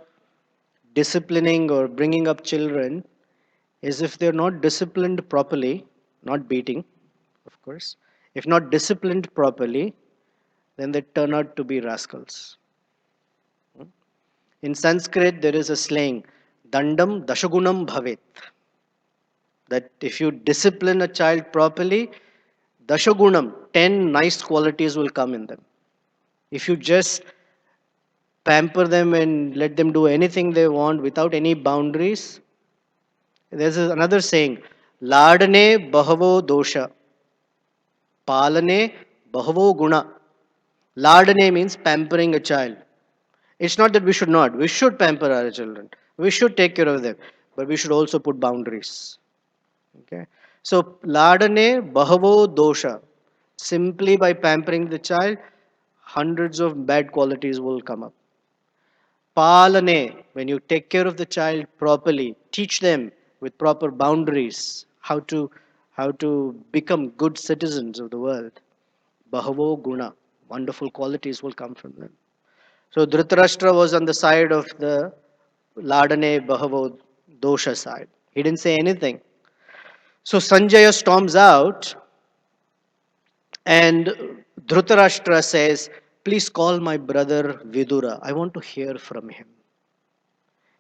Speaker 4: disciplining or bringing up children is if they're not disciplined properly, not beating, of course, if not disciplined properly, then they turn out to be rascals. In Sanskrit, there is a slang, Dandam Dashagunam Bhavet, that if you discipline a child properly, Dashagunam, 10 nice qualities will come in them. If you just pamper them and let them do anything they want without any boundaries, there's another saying, Ladane Bahavo Dosha, Palane Bahavo Guna. Ladane means pampering a child. It's not that we should not. We should pamper our children. We should take care of them. But we should also put boundaries. Okay. So, Ladane Bahavo Dosha. Simply by pampering the child, hundreds of bad qualities will come up. Palane, when you take care of the child properly, teach them with proper boundaries how to become good citizens of the world. Bahavo Guna, wonderful qualities will come from them. So Dhritarashtra was on the side of the Ladane Bahavo Dosha side. He didn't say anything. So Sanjaya storms out And Dhritarashtra says, please call my brother Vidura. I want to hear from him.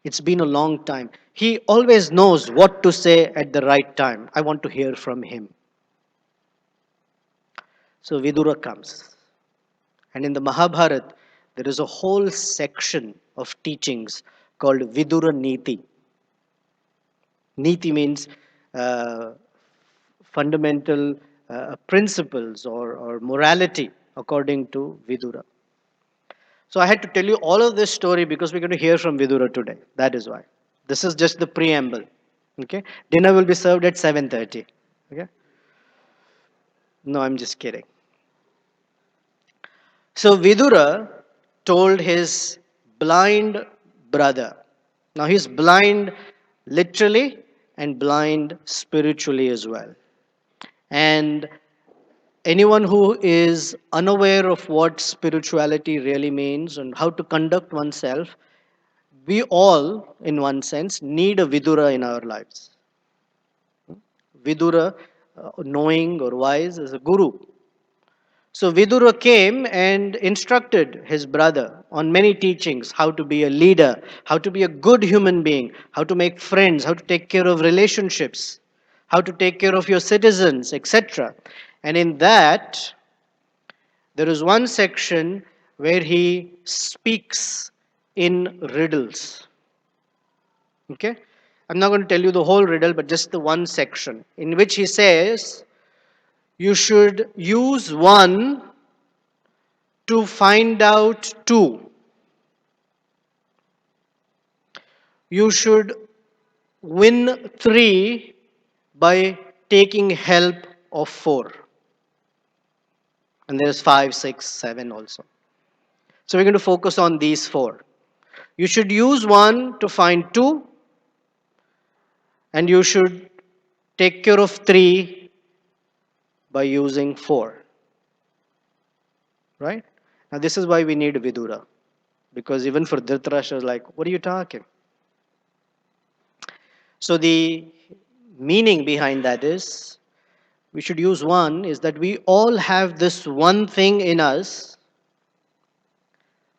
Speaker 4: It's been a long time. He always knows what to say at the right time. I want to hear from him. So Vidura comes. And in the Mahabharata, there is a whole section of teachings called Vidura Niti. Niti means uh, fundamental principles or morality according to Vidura. So I had to tell you all of this story because we're going to hear from Vidura today. That is why. This is just the preamble. Okay? Dinner will be served at 7:30. Okay? No, I'm just kidding. So Vidura told his blind brother. Now he's blind literally and blind spiritually as well. And anyone who is unaware of what spirituality really means and how to conduct oneself, we all, in one sense, need a Vidura in our lives. Vidura, knowing or wise, is a guru. So Vidura came and instructed his brother on many teachings, how to be a leader, how to be a good human being, how to make friends, how to take care of relationships, how to take care of your citizens, etc. And in that, there is one section where he speaks in riddles. Okay? I'm not going to tell you the whole riddle, but just the one section in which he says, you should use one to find out two. You should win three by taking help of four. And there's five, six, seven also. So we're going to focus on these four. You should use one to find two, and you should take care of three by using four. Right? Now this is why we need Vidura. Because even for Dhritarashtra, like, what are you talking? So the meaning behind that is, we should use one, is that we all have this one thing in us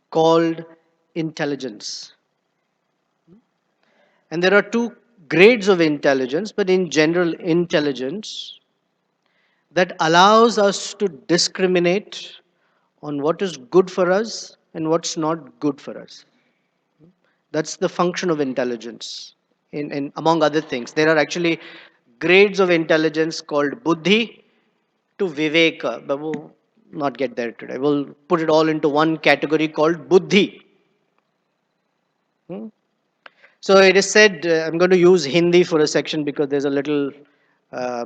Speaker 4: called intelligence. And there are two grades of intelligence, but in general, intelligence that allows us to discriminate on what is good for us and what's not good for us. That's the function of intelligence. In among other things, there are actually grades of intelligence called buddhi to viveka, but we'll not get there today. We'll put it all into one category called buddhi. So it is said, I'm going to use Hindi for a section because there's a little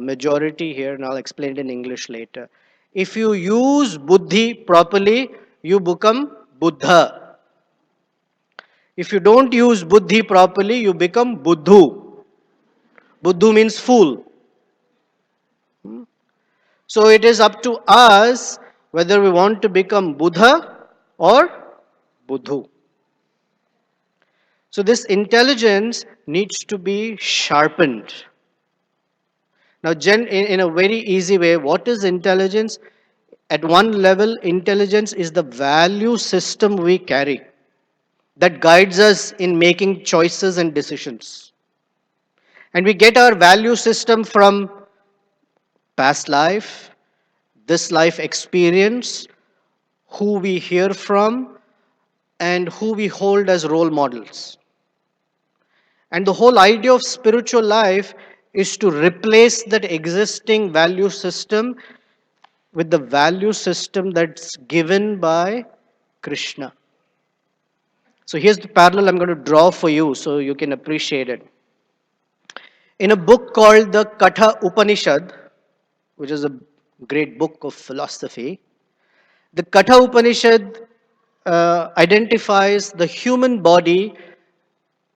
Speaker 4: majority here, and I'll explain it in English later. If you use buddhi properly, you become Buddha. If you don't use buddhi properly, you become Buddhu. Buddhu means fool. So it is up to us whether we want to become Buddha or Buddhu. So this intelligence needs to be sharpened. Now, in a very easy way, what is intelligence? At one level, intelligence is the value system we carry that guides us in making choices and decisions. And we get our value system from past life, this life experience, who we hear from, and who we hold as role models. And the whole idea of spiritual life is to replace that existing value system with the value system that's given by Krishna. So here's the parallel I'm going to draw for you so you can appreciate it. In a book called the Katha Upanishad, which is a great book of philosophy, the Katha Upanishad identifies the human body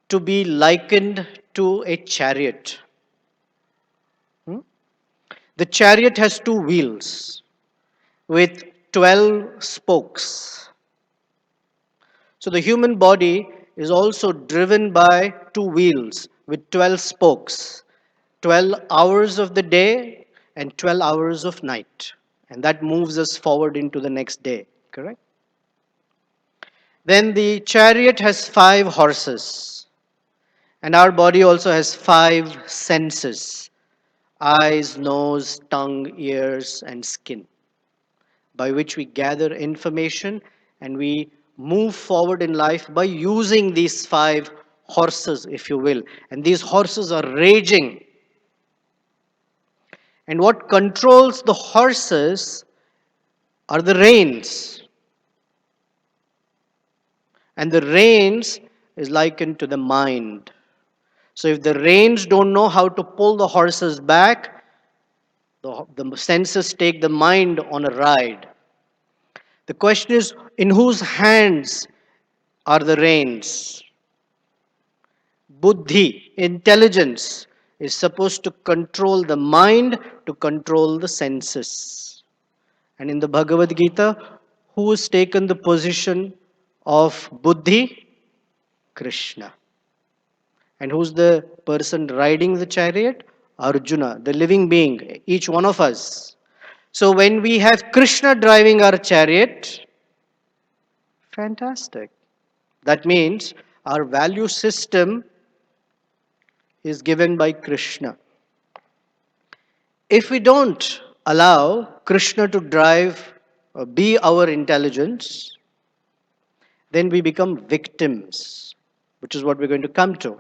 Speaker 4: to be likened to a chariot. The chariot has two wheels with 12 spokes. So the human body is also driven by two wheels with 12 spokes, 12 hours of the day and 12 hours of night. And that moves us forward into the next day, correct? Then the chariot has 5 horses, and our body also has 5 senses: eyes, nose, tongue, ears, and skin, by which we gather information and we move forward in life by using these 5 horses, if you will. And these horses are raging. And what controls the horses are the reins. And the reins is likened to the mind. So if the reins don't know how to pull the horses back, the senses take the mind on a ride. The question is, in whose hands are the reins? Buddhi, intelligence, is supposed to control the mind, to control the senses. And in the Bhagavad Gita, who has taken the position of Buddhi? Krishna. And who's the person riding the chariot? Arjuna, the living being, each one of us. So when we have Krishna driving our chariot, fantastic. That means our value system is given by Krishna. If we don't allow Krishna to drive or be our intelligence, then we become victims, which is what we're going to come to.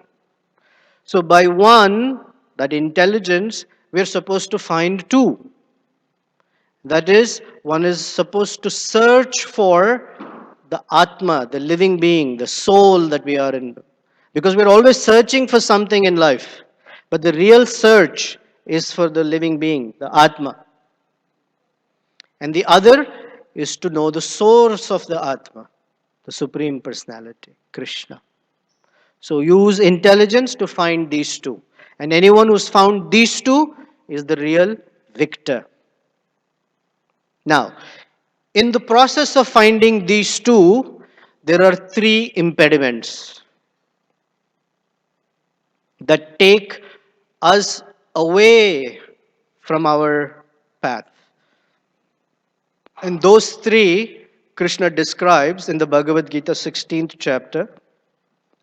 Speaker 4: So by one, that intelligence, we're supposed to find two. That is, one is supposed to search for the Atma, the living being, the soul that we are in. Because we're always searching for something in life. But the real search is for the living being, the Atma. And the other is to know the source of the Atma, the Supreme Personality, Krishna. So use intelligence to find these two. And anyone who's found these two is the real victor. Now, in the process of finding these two, there are 3 impediments that take us away from our path. And those 3, Krishna describes in the Bhagavad Gita 16th chapter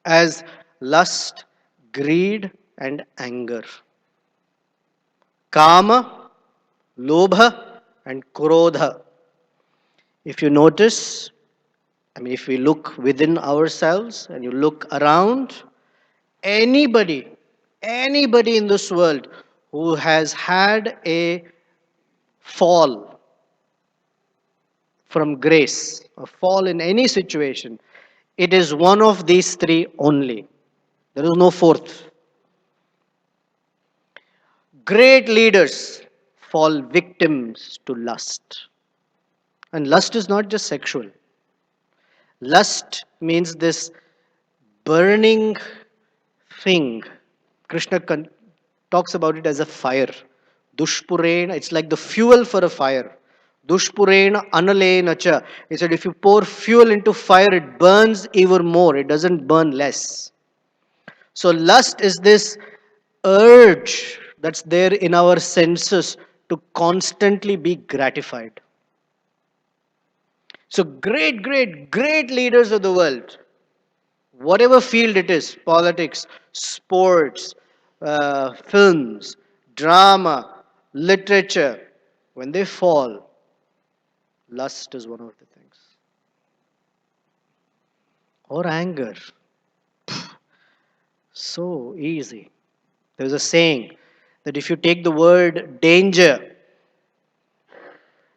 Speaker 4: as lust, greed, and anger. Kama, lobha, and krodha. If you notice, if we look within ourselves and you look around, anybody in this world who has had a fall from grace, a fall in any situation, it is one of these 3 only. There is no fourth. Great leaders fall victims to lust. And lust is not just sexual. Lust means this burning thing. Krishna talks about it as a fire. Dushpurena, it's like the fuel for a fire. Dushpurena analena cha. He said if you pour fuel into fire, it burns even more. It doesn't burn less. So lust is this urge that's there in our senses to constantly be gratified. So great leaders of the world, whatever field it is, politics, sports, films, drama, literature, when they fall, lust is one of the things. Or anger. So easy. There's a saying that if you take the word danger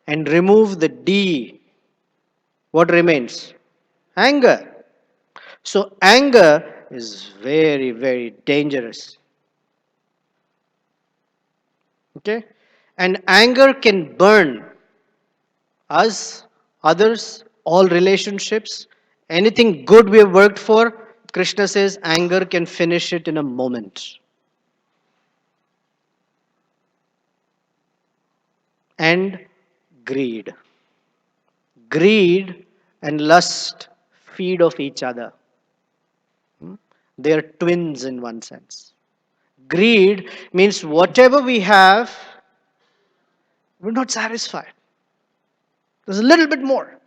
Speaker 4: and remove the D, what remains? Anger. So anger is very dangerous. Okay? And anger can burn us, others, all relationships, anything good we have worked for. Krishna says anger can finish it in a moment. And greed. Greed and lust feed off each other. They are twins in one sense. Greed means whatever we have, we're not satisfied. There's a little bit more.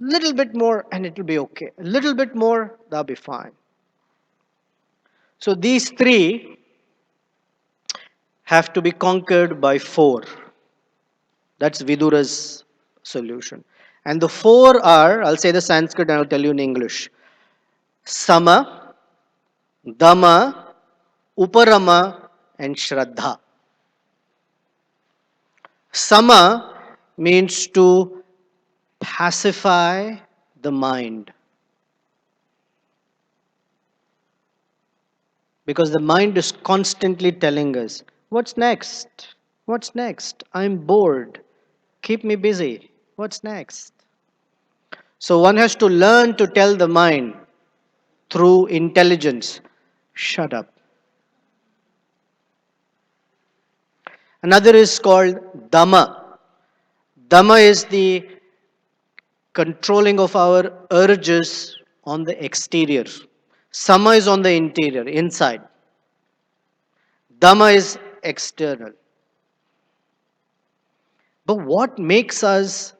Speaker 4: Little bit more and it will be okay. A little bit more, that'll be fine. So these three have to be conquered by four. That's Vidura's solution. And the four are, I'll say the Sanskrit and I'll tell you in English. Sama, Dama, Uparama, and Shraddha. Sama means to pacify the mind. Because the mind is constantly telling us, what's next? What's next? I'm bored. Keep me busy. What's next? So one has to learn to tell the mind through intelligence, shut up. Another is called Dhamma. Dhamma is the controlling of our urges on the exterior. Sama is on the interior, inside. Dhamma is external. But what makes us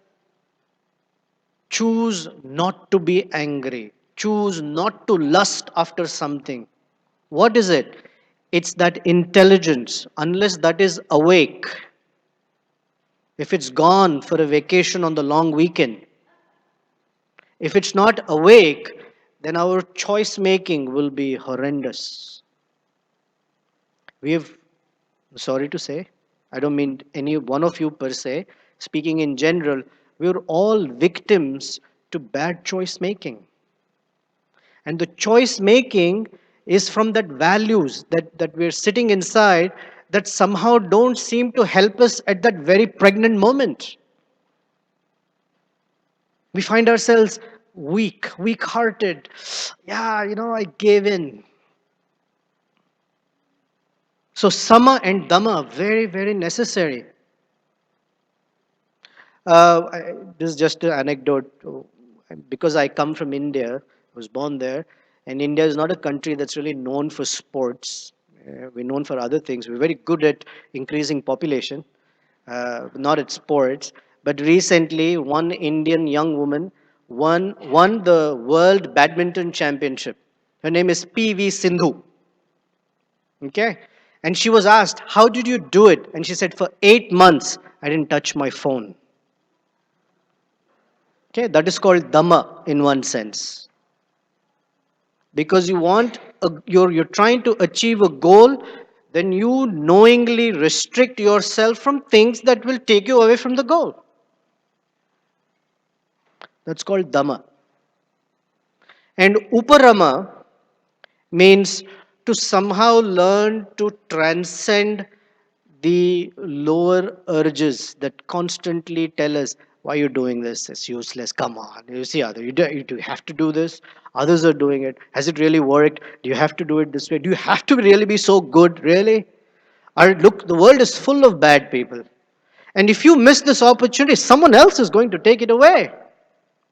Speaker 4: choose not to be angry, choose not to lust after something? What is it? It's that intelligence. Unless that is awake, if it's gone for a vacation on the long weekend, if it's not awake, then our choice making will be horrendous. We have, sorry to say, I don't mean any one of you per se, speaking in general, we're all victims to bad choice making. And the choice making is from that values that we're sitting inside that somehow don't seem to help us at that very pregnant moment. We find ourselves weak hearted. Yeah, I gave in. So sama and dhamma, very, very necessary. This is just an anecdote. Because I come from India, I was born there, and India is not a country that's really known for sports. We're known for other things. We're very good at increasing population, not at sports. But recently, one Indian young woman won the World Badminton Championship. Her name is P.V. Sindhu. Okay? And she was asked, how did you do it? And she said, for 8 months, I didn't touch my phone. Okay, that is called dhamma in one sense. Because you're trying to achieve a goal, then you knowingly restrict yourself from things that will take you away from the goal. That's called dhamma. And uparama means to somehow learn to transcend the lower urges that constantly tell us, why are you doing this? It's useless. Come on. You see, other you have to do this. Others are doing it. Has it really worked? Do you have to do it this way? Do you have to really be so good? Really? Look, the world is full of bad people. And if you miss this opportunity, someone else is going to take it away.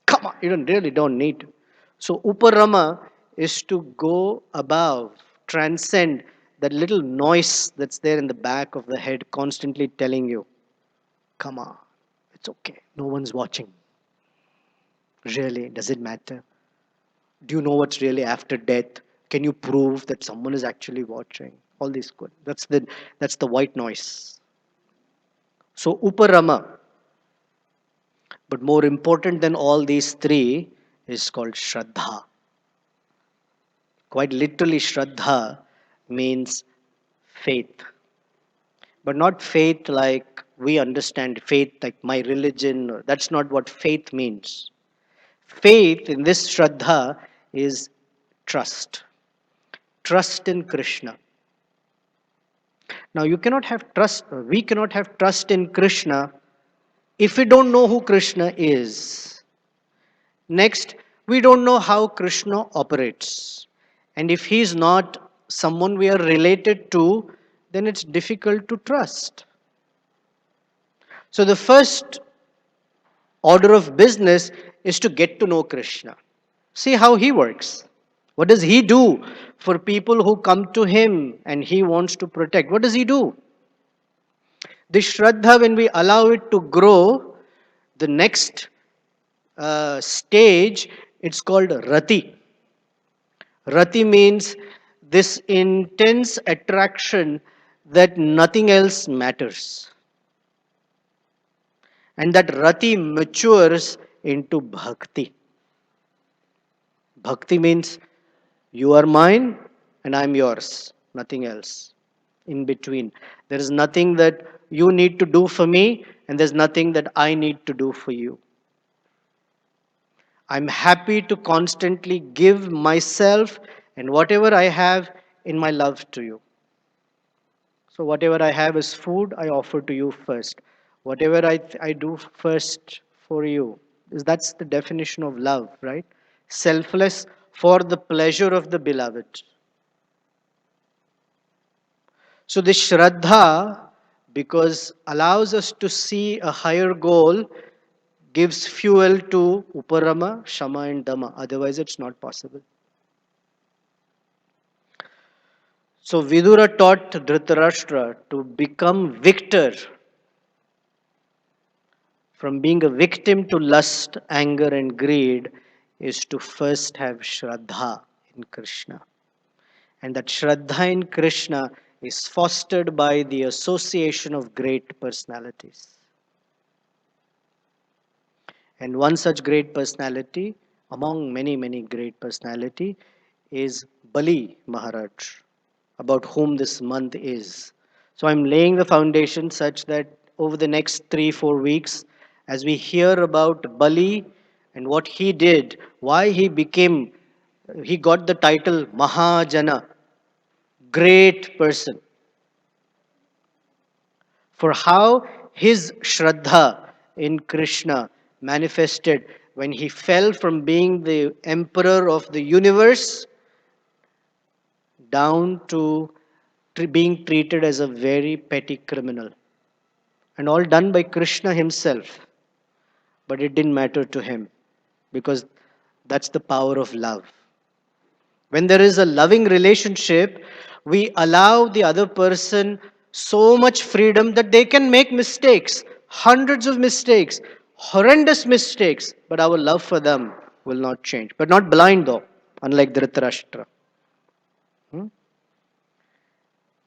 Speaker 4: Come on, you don't need to. So Uparama is to go above, transcend that little noise that's there in the back of the head constantly telling you, come on, it's okay. No one's watching. Really, does it matter? Do you know what's really after death? Can you prove that someone is actually watching? All these good. That's the white noise. So Uparama. But more important than all these three is called Shraddha. Quite literally, Shraddha means faith. But not faith like we understand faith, like my religion. That's not what faith means. Faith in this Shraddha is trust. Trust in Krishna. Now, we cannot have trust in Krishna if we don't know who Krishna is. Next, we don't know how Krishna operates. And if he is not someone we are related to, then it's difficult to trust. So the first order of business is to get to know Krishna. See how he works. What does he do for people who come to him and he wants to protect? What does he do? The Shraddha, when we allow it to grow, The next stage, it's called Rati. Rati means this intense attraction that nothing else matters. And that Rati matures into Bhakti. Bhakti means you are mine and I'm yours, nothing else in between. There is nothing that you need to do for me, and there's nothing that I need to do for you. I'm happy to constantly give myself and whatever I have in my love to you. So, whatever I have is food, I offer to you first. Whatever I do first for you. That's the definition of love, right? Selfless for the pleasure of the beloved. So, this Shraddha, because allows us to see a higher goal, gives fuel to Uparama, Shama, and Dama. Otherwise, it's not possible. So Vidura taught Dhritarashtra to become victor from being a victim to lust, anger, and greed is to first have Shraddha in Krishna. And that Shraddha in Krishna is fostered by the association of great personalities. And one such great personality, among many, many great personality, is Bali Maharaj, about whom this month is. So I'm laying the foundation such that over the next 3-4 weeks, as we hear about Bali and what he did, why he got the title Mahajana, great person, for how his Shraddha in Krishna manifested when he fell from being the emperor of the universe down to being treated as a very petty criminal. And all done by Krishna himself. But it didn't matter to him because that's the power of love. When there is a loving relationship, we allow the other person so much freedom that they can make mistakes, hundreds of mistakes, horrendous mistakes, but our love for them will not change. But not blind though, unlike Dhritarashtra. Hmm?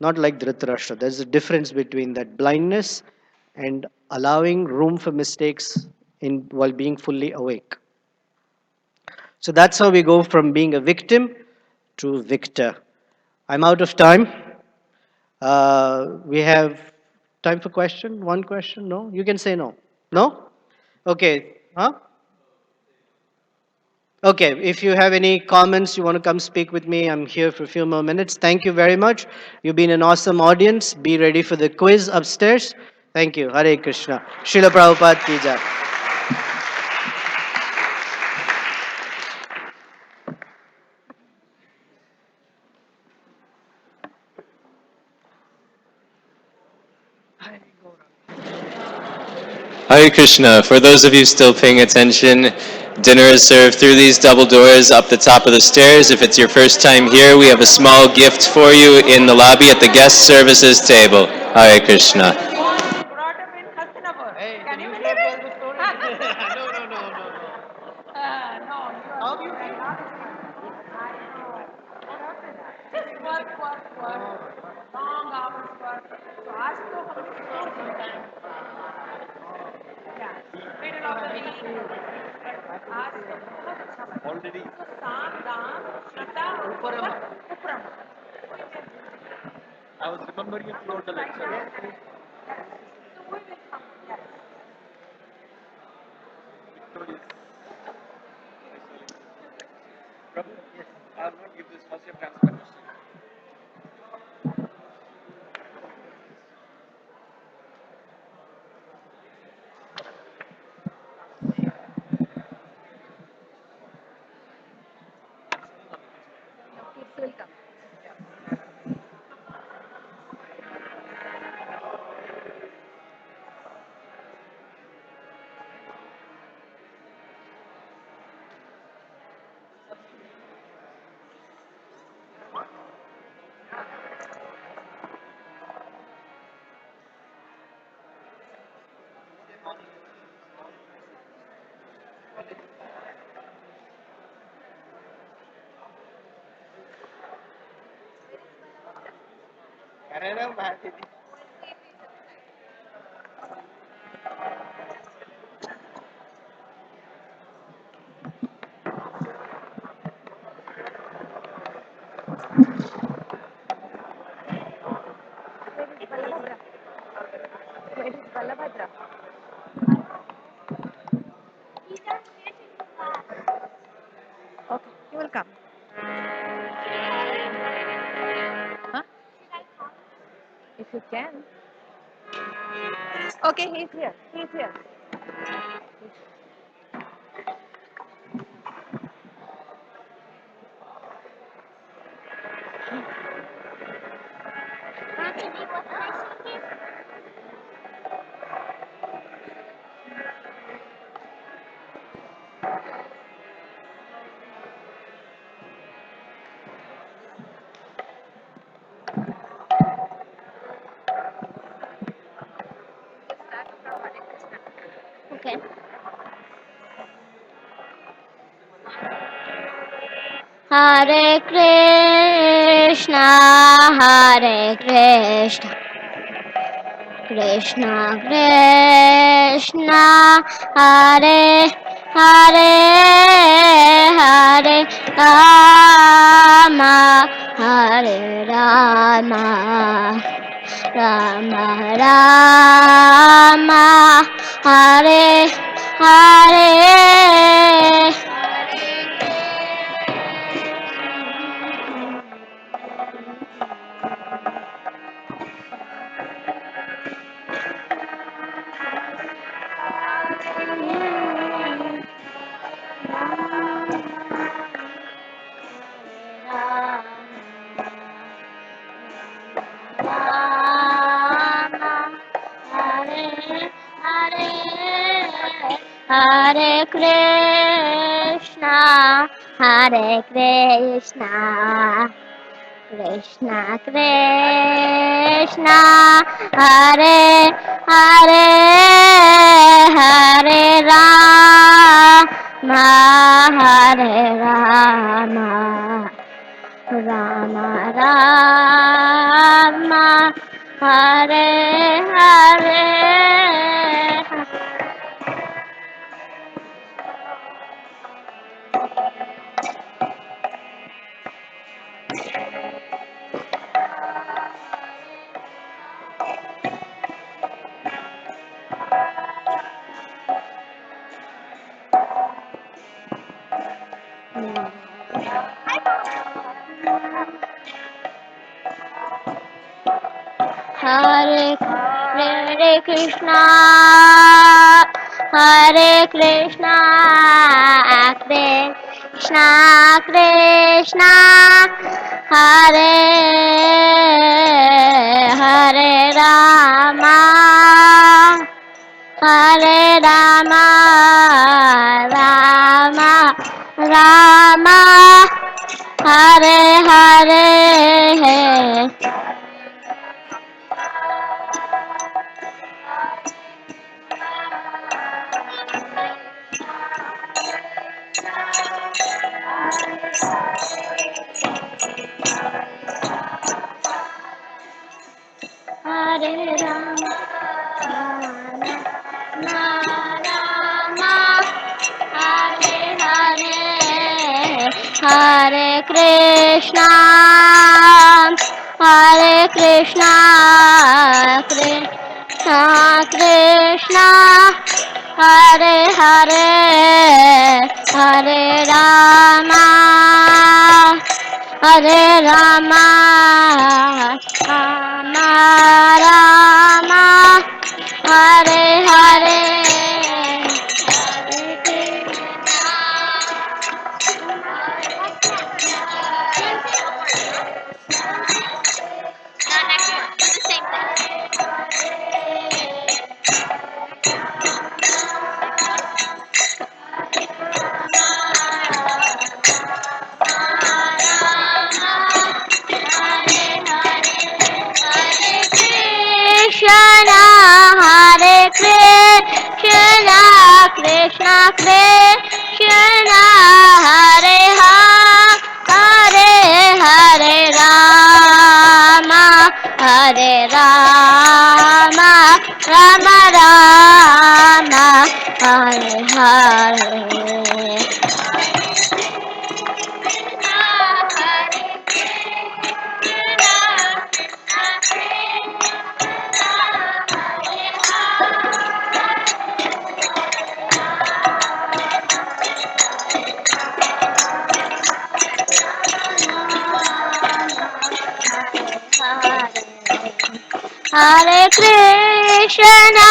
Speaker 4: Not like Dhritarashtra. There's a difference between that blindness and allowing room for mistakes while being fully awake. So that's how we go from being a victim to victor. I'm out of time. We have time for question? One question? No? You can say no. No? Okay. Huh? Okay. If you have any comments, you want to come speak with me, I'm here for a few more minutes. Thank you very much. You've been an awesome audience. Be ready for the quiz upstairs. Thank you. Hare Krishna. Srila Prabhupada ki jai.
Speaker 3: Hare Krishna. For those of you still paying attention, dinner is served through these double doors up the top of the stairs. If it's your first time here, we have a small gift for you in the lobby at the guest services table. Hare Krishna.
Speaker 5: Brought up in Hastinapur. Can you believe it?
Speaker 4: No, no, no, no, no.
Speaker 5: No,
Speaker 4: How do you
Speaker 5: are
Speaker 4: feel?
Speaker 5: not. I know. Just work. Long hours work. So आज तो हमने छोड़ दिया है. Yeah, middle of the week. But आज तो बहुत अच्छा लगा. Already. So साम दाम श्रद्धा उपरम. उपरम. I was remembering it throughout the lecture. Yes. So we will come. Yes. Prabhu, yes, I will not give this first your transfer question. Kids will come. Okay, he will come. Huh? If you can. Okay, he's here. He's here.
Speaker 6: Okay. Hare Krishna, Hare Krishna, Krishna Krishna, Hare Hare, Hare Rama, Hare Rama, Rama Rama, Hare Hare. Hare Krishna, Hare Krishna, Krishna Krishna, Hare Hare, Hare Rama, Hare Rama, Rama Rama, Hare Hare. Hare Hare Krishna, Hare Krishna, Krishna Krishna, Hare Hare Rama, Hare Rama, Rama Rama, Hare Hare. Hare Rama, Rama Rama, Hare Hare, Hare Krishna, Hare Krishna, Krishna Krishna, Hare Hare, Hare Rama, Hare Rama, Rama Rama, Hare Hare, Hare Krishna, Hare Krishna, Krishna Krishna, Hare Hare, Hare Rama, Hare Hare Krishna,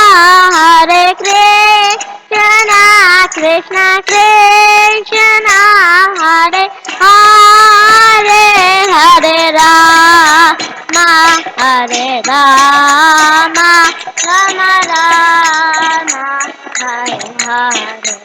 Speaker 6: Hare Krishna, Krishna Krishna, Hare Hare, Hare Rama, Hare Rama, Rama Rama, Hare Hare.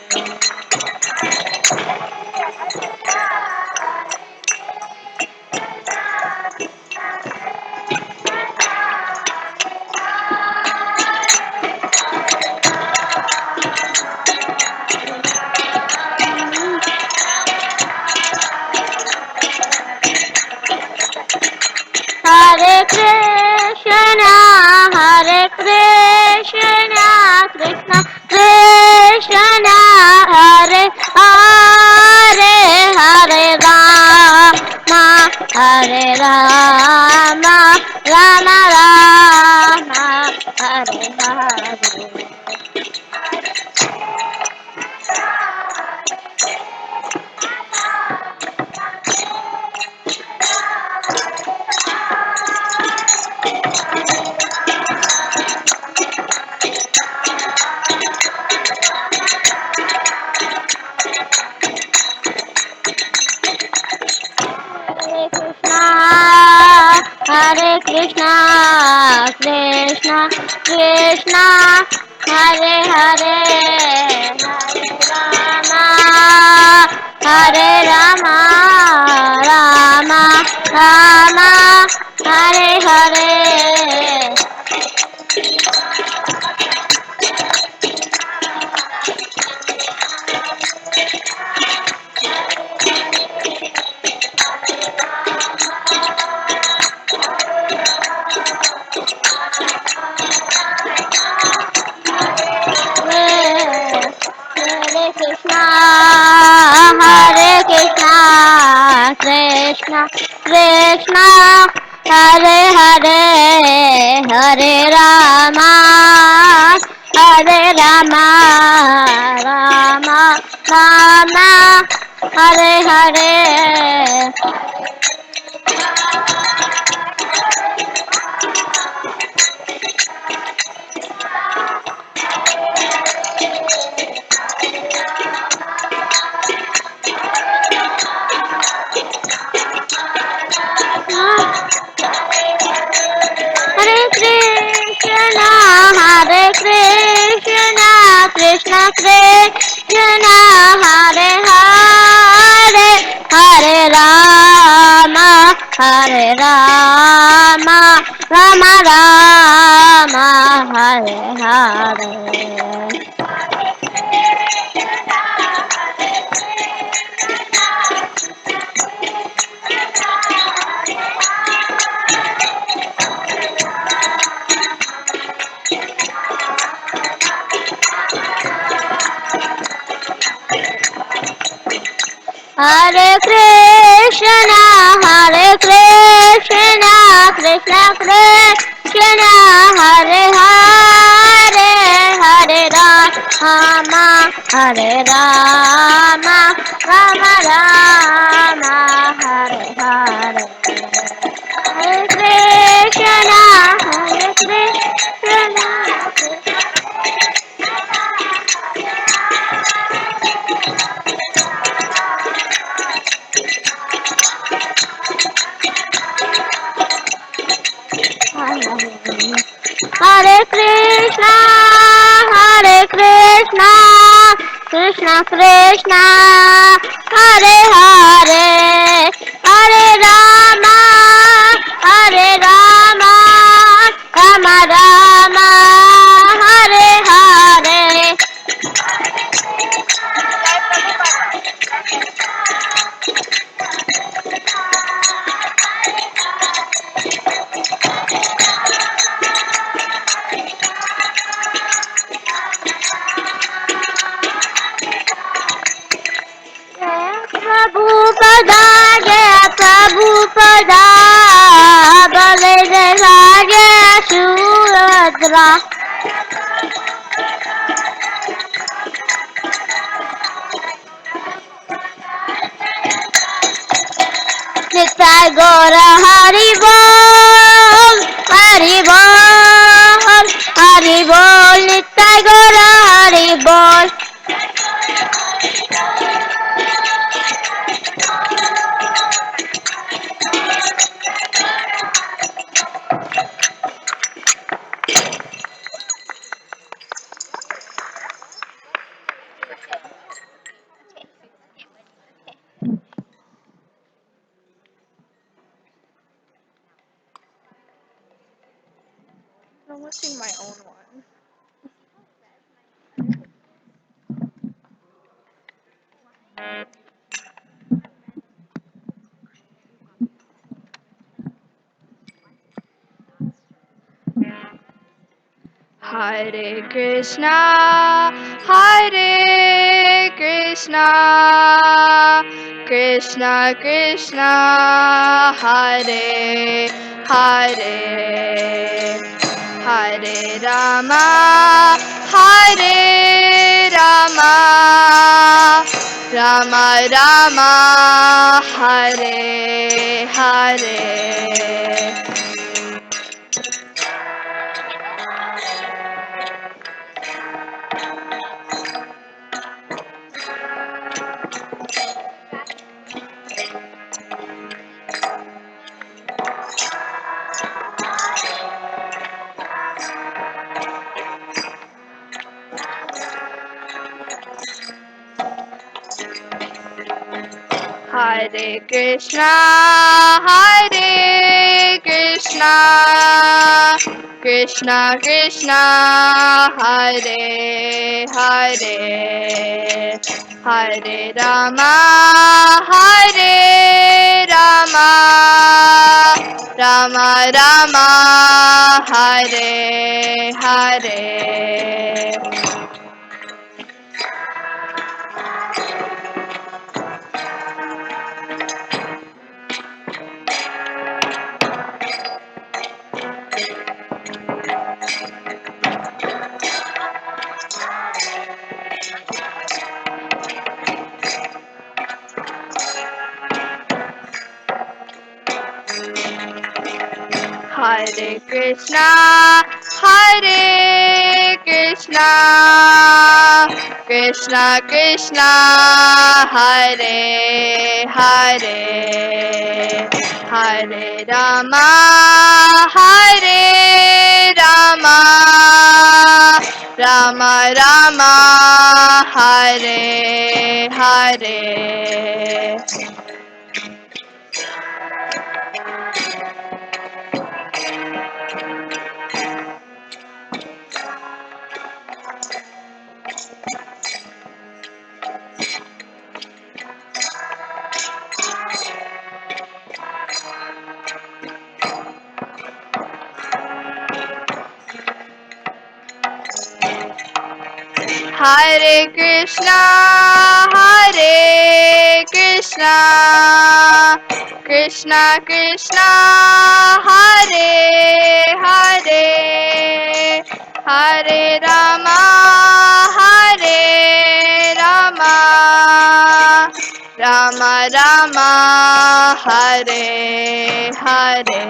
Speaker 6: Hare Krishna, Hare Krishna, Krishna Krishna, Hare Hare, Hare Rama, Hare Rama, Rama Rama, Hare Hare. Hare Krishna, Krishna Krishna, Hare Hare, Hare Rama, Hare Rama, Rama Rama, Hare Hare. Hare Krishna, Hare Krishna, Krishna Krishna, Hare Hare, Hare Rama, Hare Rama, Rama Rama, Hare Hare. Hare Krishna, Hare Krishna, Krishna Krishna, Hare Hare, Hare Rama, Hare Rama, Rama Rama, Hare Hare. Hare Krishna, Hare Krishna, Krishna Krishna, Hare Hare, Hare Rama, Hare Rama, Rama Rama, Hare Hare. Hare Krishna, Hare Krishna. Hare Krishna, Hare Krishna, Krishna Krishna, Hare Hare, Hare Rama, Hare Rama, Rama Rama, Hare Hare. Nitai Gora Hari Bol, Hari Bol, Hari Bol, Nitai Gora Hari Bol.
Speaker 5: I want to sing my own one. Hare Krishna, Hare Krishna, Krishna Krishna, Hare Hare, Hare Rama, Hare Rama, Rama Rama, Hare Hare. Hare Krishna, Hare Krishna, Krishna Krishna, Hare Hare, Hare Rama, Hare Rama, Rama Rama, Hare Hare. Hare Krishna, Hare Krishna, Krishna Krishna, Hare Hare, Hare Rama, Hare Rama, Rama Rama, Hare Hare. Hare Krishna, Hare Krishna, Krishna Krishna, Hare Hare, Hare Rama, Hare Rama, Rama Rama, Hare Hare.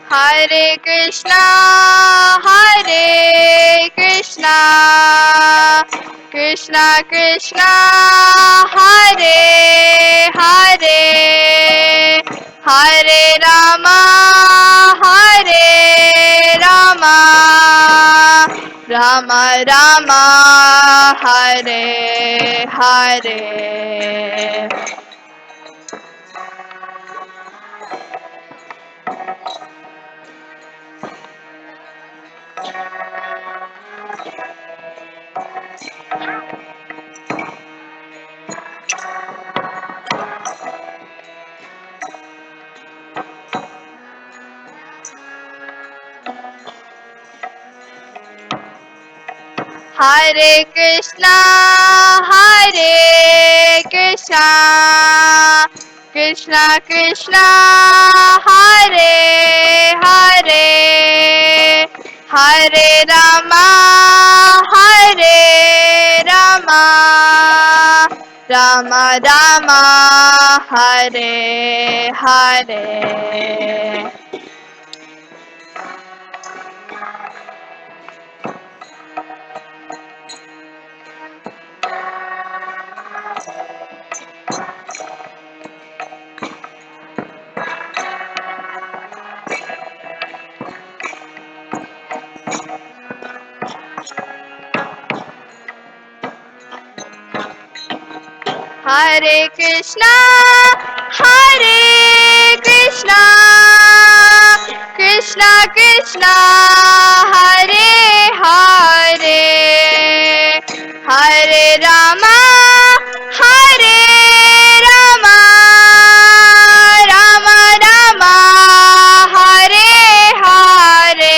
Speaker 5: Hare Krishna, Hare Krishna, Krishna Krishna, Hare Hare, Hare Rama, Hare Rama, Rama Rama, Hare Hare.
Speaker 7: Hare Krishna, Hare Krishna, Krishna Krishna, Hare Hare, Hare Rama, Hare Rama, Rama Rama, Hare Hare. Hare Krishna, Hare Krishna, Krishna Krishna, Hare Hare, Hare Rama, Hare Rama, Rama Rama, Hare Hare.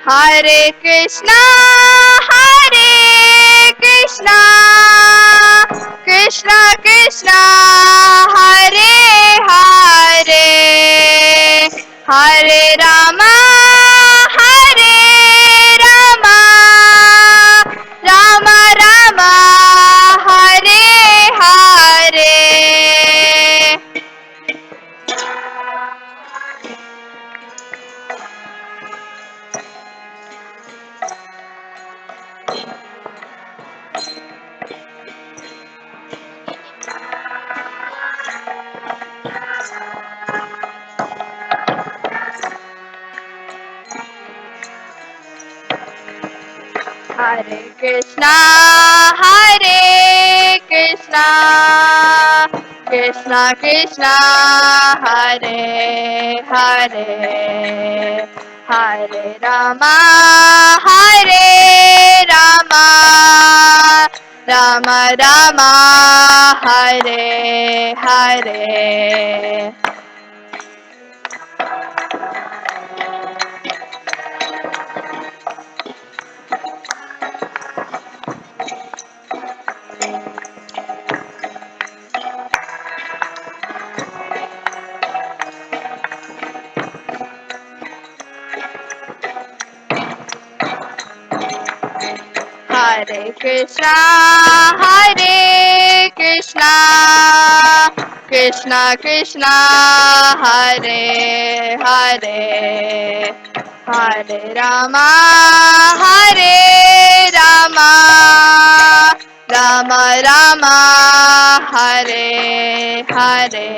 Speaker 7: Hare Krishna, Hare Krishna, Krishna Krishna, Hare Hare, Hare Rama, Hare Rama, Rama Rama, Hare Hare. Hare Krishna, Hare Krishna, Krishna Krishna, Hare Hare, Hare Rama, Hare Rama, Rama Rama, Hare Hare. Hare Krishna, Hare Krishna, Krishna Krishna, Hare Hare, Hare Rama, Hare Rama, Rama Rama, Hare Hare.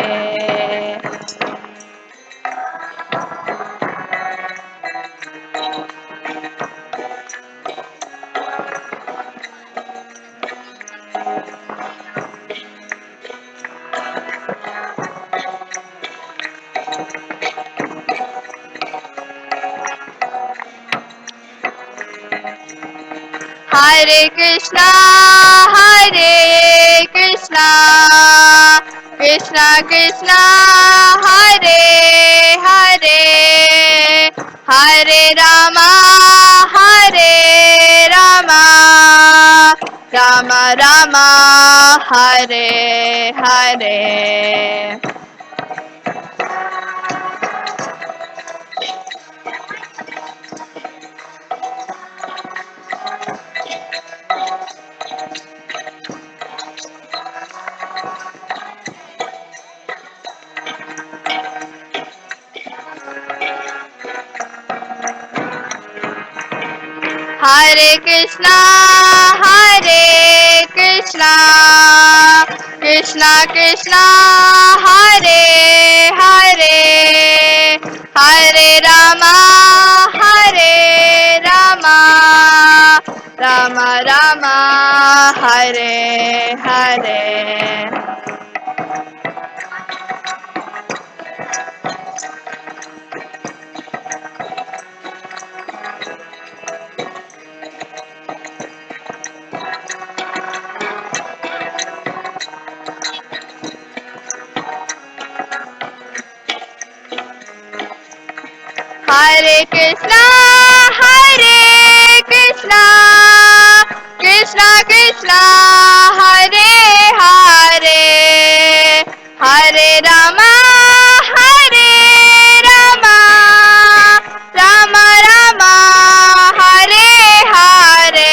Speaker 7: Hare Krishna, Hare Krishna, Krishna Krishna, Hare Hare, Hare Rama, Hare Rama, Rama Rama, Hare Hare. Hare Krishna, Hare Krishna, Krishna Krishna, Hare Hare, Hare Rama, Hare Rama, Rama Rama, Hare Hare. Krishna, Hare Krishna, Krishna Krishna, Hare Hare, Hare Rama, Hare Rama, Rama Rama, Hare Hare.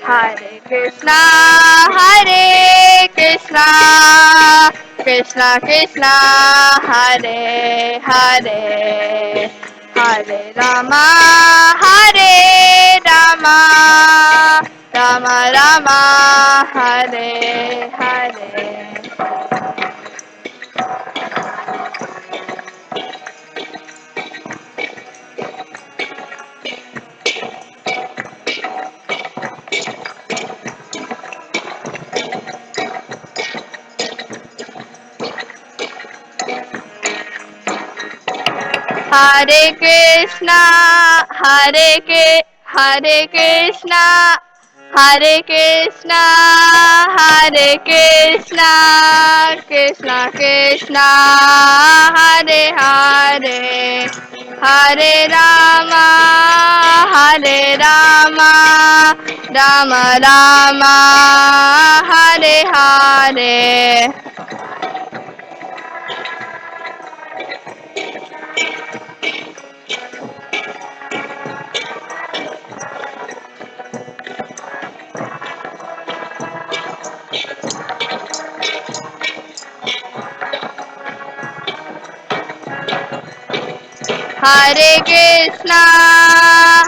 Speaker 7: Hare Krishna, Hare Krishna, Krishna Krishna, Hare Hare, Hare Rama, Hare Rama, Rama Rama, Hare Hare. Hare Krishna, Hare Krishna, Hare Krishna, Hare Krishna, Krishna Krishna, Hare Hare, Hare Rama, Hare Rama, Rama Rama, Hare Hare. Hare Krishna,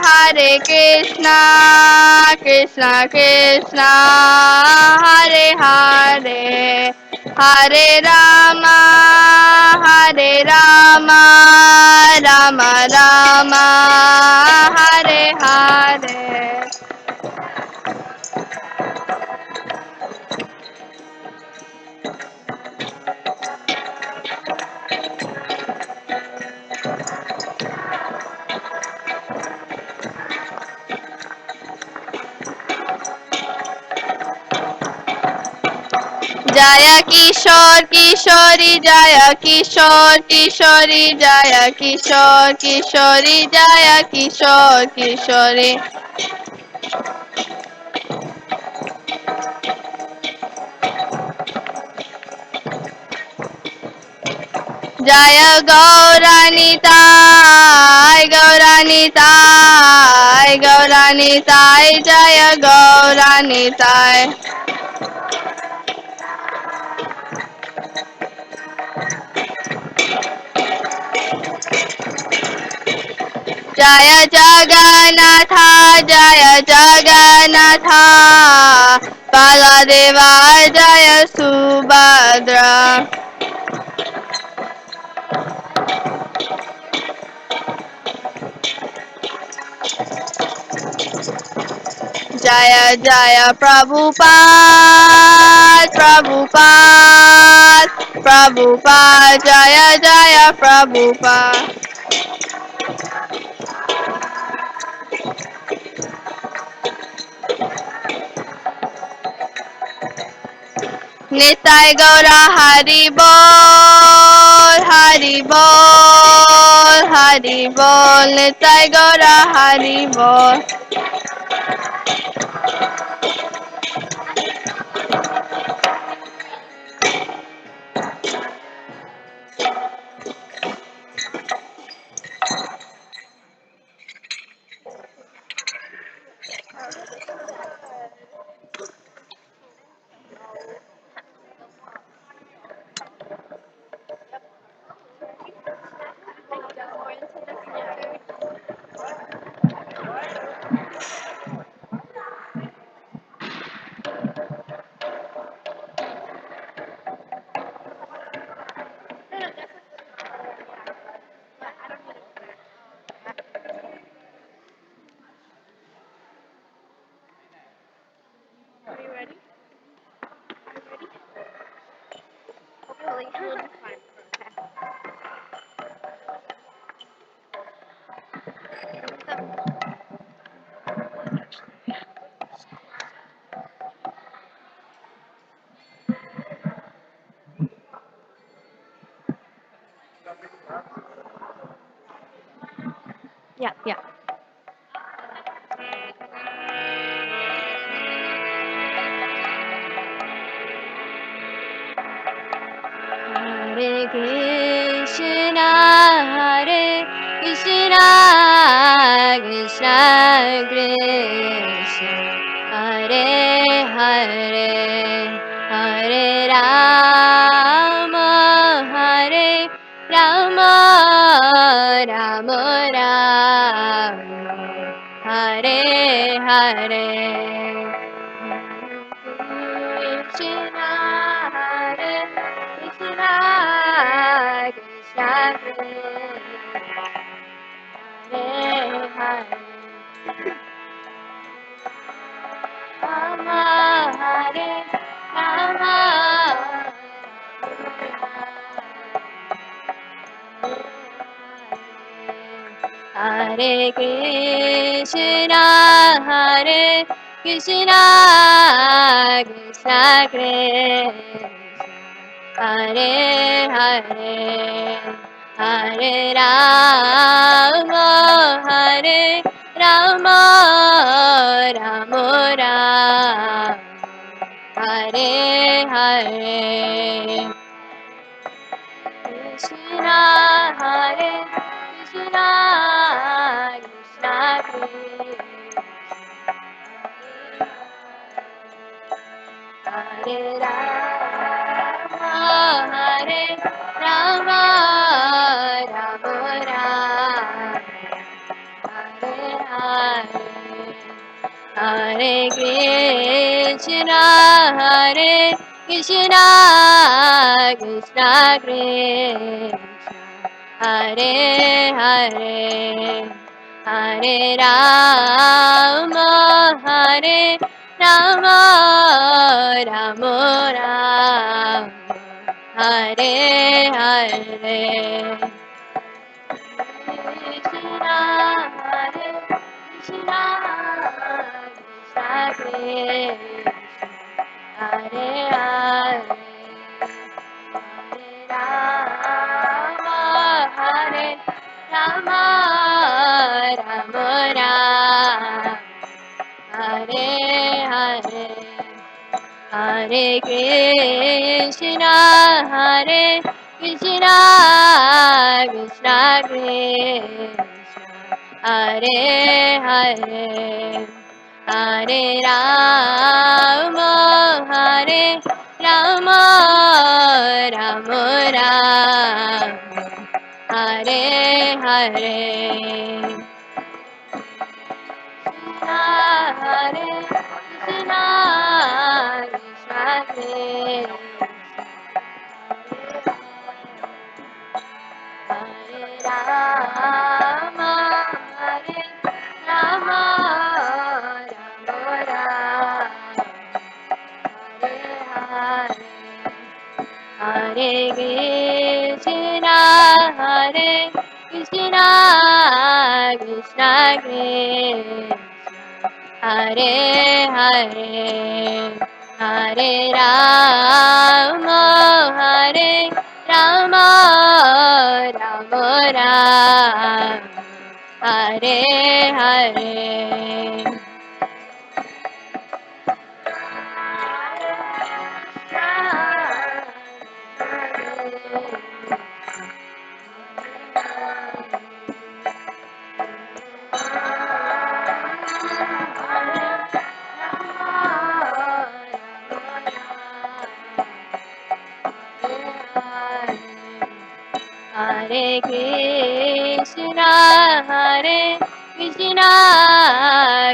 Speaker 7: Hare Krishna, Krishna Krishna, Hare Hare, Hare Rama, Hare Rama, Rama Rama, Hare Hare. Jaya Kishore Kishori, Jaya Kishore Kishori, Jaya Kishore Kishori, Jaya Kishore Kishori. Jaya Gauranitai, Gauranitai, Gauranitai, Jaya Gauranitai. Jaya Jagannatha, Jaya Jagannatha, Baladeva, Jaya Subhadra. Jaya Jaya Prabhupada, Prabhupada, Prabhupada, Jaya Jaya Prabhupada. Nitai Gaura Hari Bol, Hari Bol, Hari Bol, Nitai Gaura Hari Bol. Yeah, yeah. Hare Krishna, Krishna Krishna, Hare Hare, Hare Rama, Hare Rama, Rama Rama, Hare Hare. Krishna, Hare Krishna, Krishna Hare Hare, Rama Hare Rama, Hare Krishna, Hare Krishna, Krishna Krishna, Hare Hare, Hare Rama, Hare Rama, Rama Rama, Hare Hare. Krishna, Hare Krishna, Krishna Krishna, Hare Rama, Hare Rama, Rama Rama, Hare Hare, Hare Krishna, Hare Krishna, Krishna Krishna, Hare Hare, Hare Rama, Hare Rama, Rama Rama, Hare Hare. Krishna, Hare Krishna, Krishna Krishna, Hare Hare, Hare Rama, Hare Rama, Rama Rama, Hare Hare, Hare Krishna, Hare Krishna, Krishna Krishna, Hare Hare, Hare Rama, Hare Rama, Rama Rama, Hare Hare, Hare Krishna, Krishna Krishna, Hare Rama, Hare Rama, Rama Rama, Hare Hare, Hare Krishna, Hare Krishna, Krishna Krishna, Hare Hare, Hare Rama, Hare Rama, Rama Rama, Hare Hare. Hare Krishna, Hare Krishna,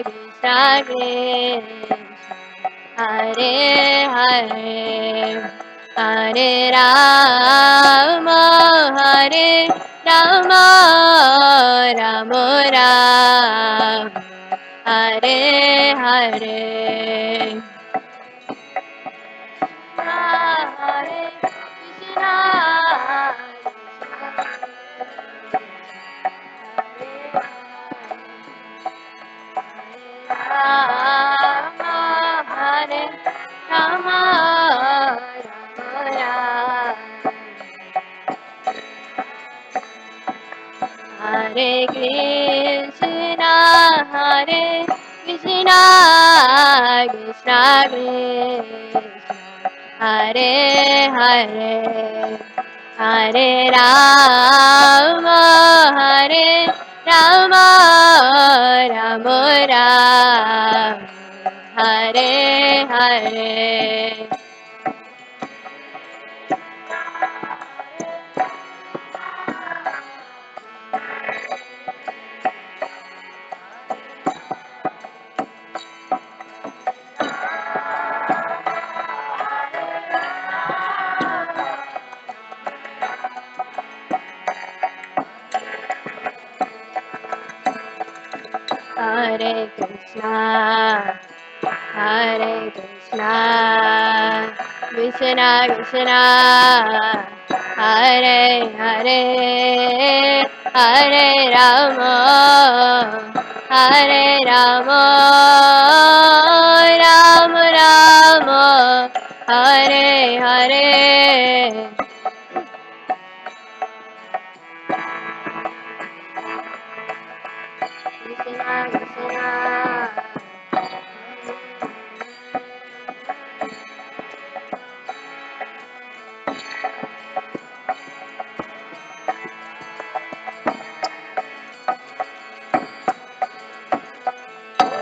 Speaker 7: Krishna Krishna, Hare Hare, Hare Rama, Hare Rama, Rama Rama, Hare Hare. Hare Krishna, Rama, Hare Rama, Rama Rama, Hare Krishna. Hare Krishna, Krishna Krishna, Hare Hare, Hare Rama, Hare Rama, Rama Rama, Hare Hare. Hare Krishna, Hare Krishna, Krishna Krishna, Hare Hare, Hare Rama, Hare Rama, Rama Rama, Hare Hare. Krishna Krishna,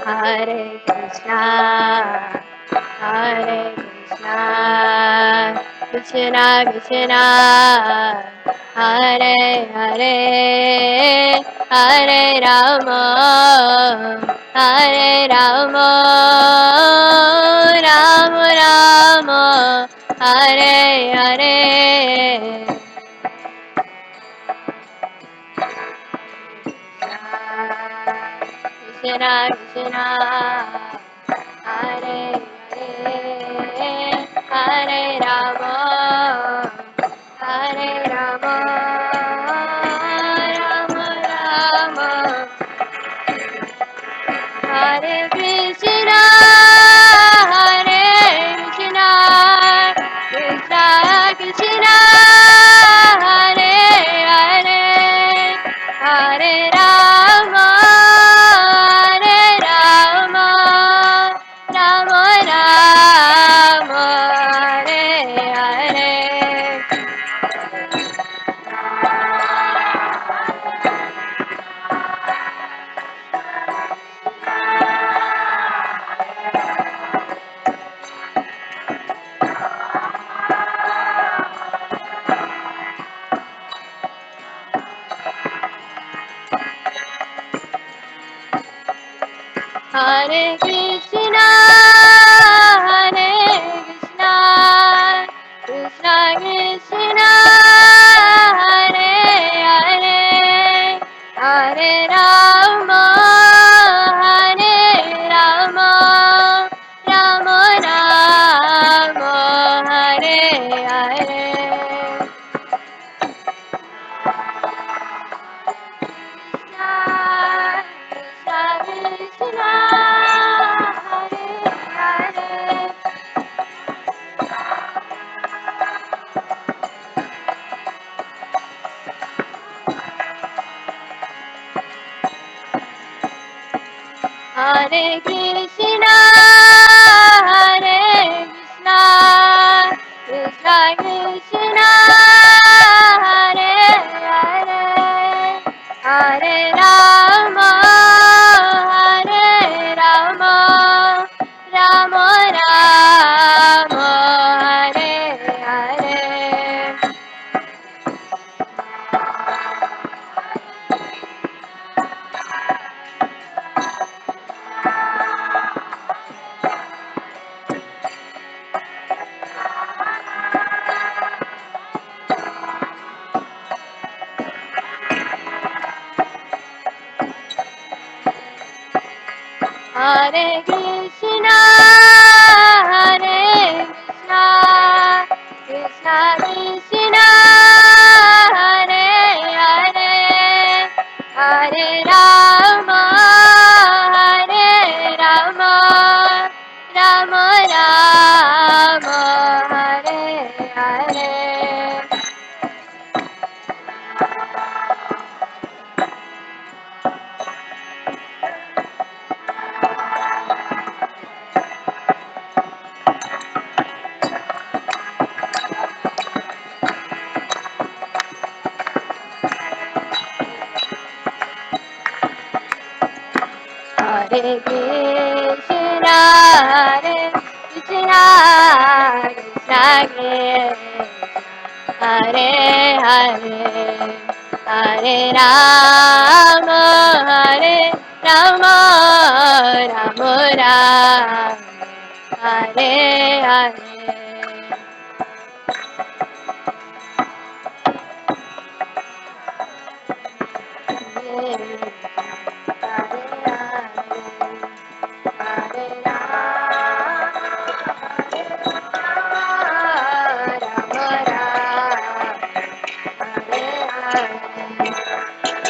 Speaker 7: Hare Krishna, Hare Krishna, Krishna Krishna, Hare Hare, Hare Rama, Hare Rama, Rama Rama, Hare Hare. Krishna Krishna, Hare Hare, Hare Rama, Hare Rama, Rama Rama, Hare Krishna, Hare Krishna, Krishna Krishna, Hare Hare, Hare Rama, Hare Rama, Rama Rama, Hare Hare. Hare Krishna, Hare Krishna, Krishna Krishna, Hare Hare, Hare Rama, Hare Rama, Rama Rama, Hare Hare. Hare Krishna, Hare Krishna, Krishna Krishna, Hare Hare, Hare Rama, Hare Rama, Rama Rama, Hare Hare. Hare Krishna, Hare Krishna, Krishna Krishna, Hare Hare, Hare Rama, Hare Rama, Rama Rama, Hare Hare. Krishna, Krishna Hare Hare, Hare Rama, Rama Rama, Hare Hare.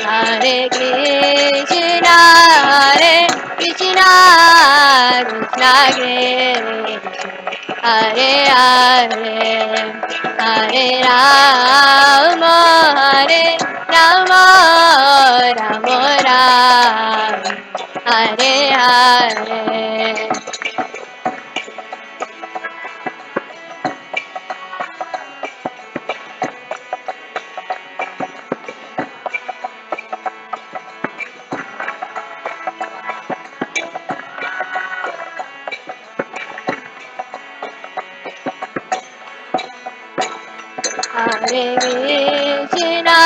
Speaker 7: Hare Krishna, Krishna Krishna, Hare Hare, Hare Rama, Rama, Hare Hare. Hare Krishna,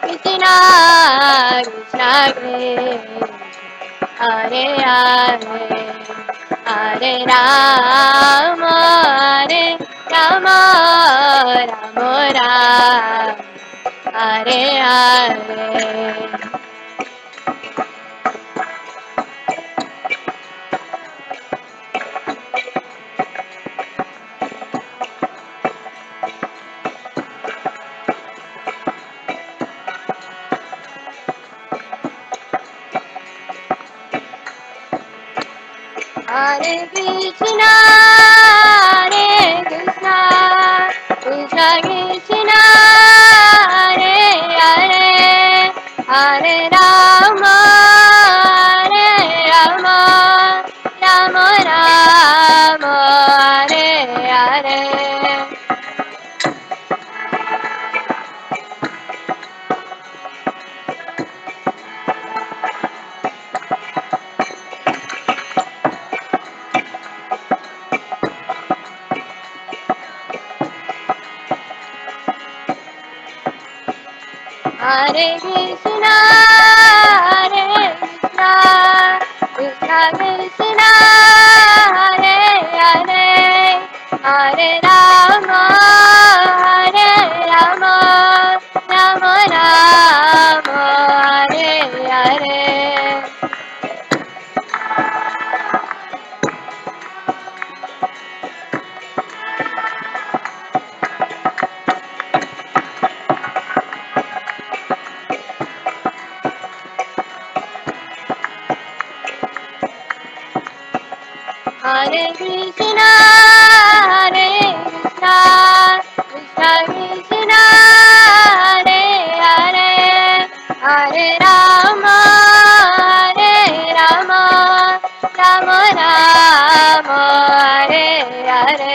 Speaker 7: Krishna Krishna, Hare Hare, Hare Rama, Rama, Hare Hare. Hare Krishna, Krishna Krishna, Hare Hare, Hare Rama, Rama, Rama, Hare Hare. Hare Krishna, Krishna Krishna, Hare Hare, Hare Rama, Rama, Hare Hare. Hare Krishna, Krishna Krishna, Hare Hare, Hare Rama, Rama, Hare Hare.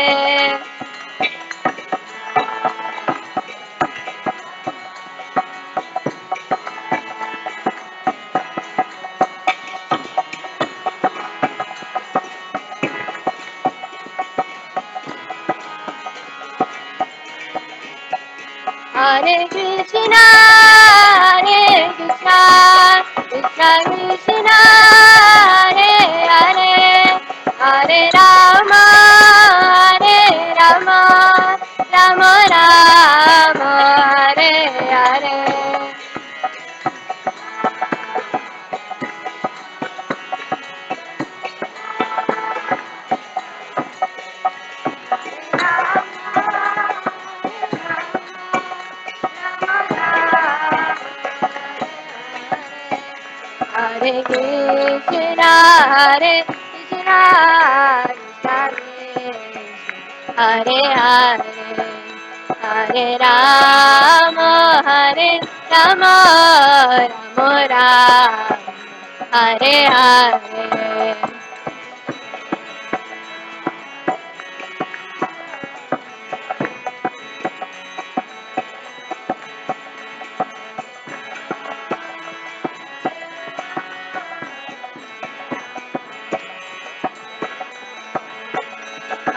Speaker 7: Hare Krishna, Krishna Krishna, Hare Hare, Hare Rama, Rama, Hare Hare. Hare Krishna, Krishna Hare Hare, Hare Rama, Rama, Hare Hare.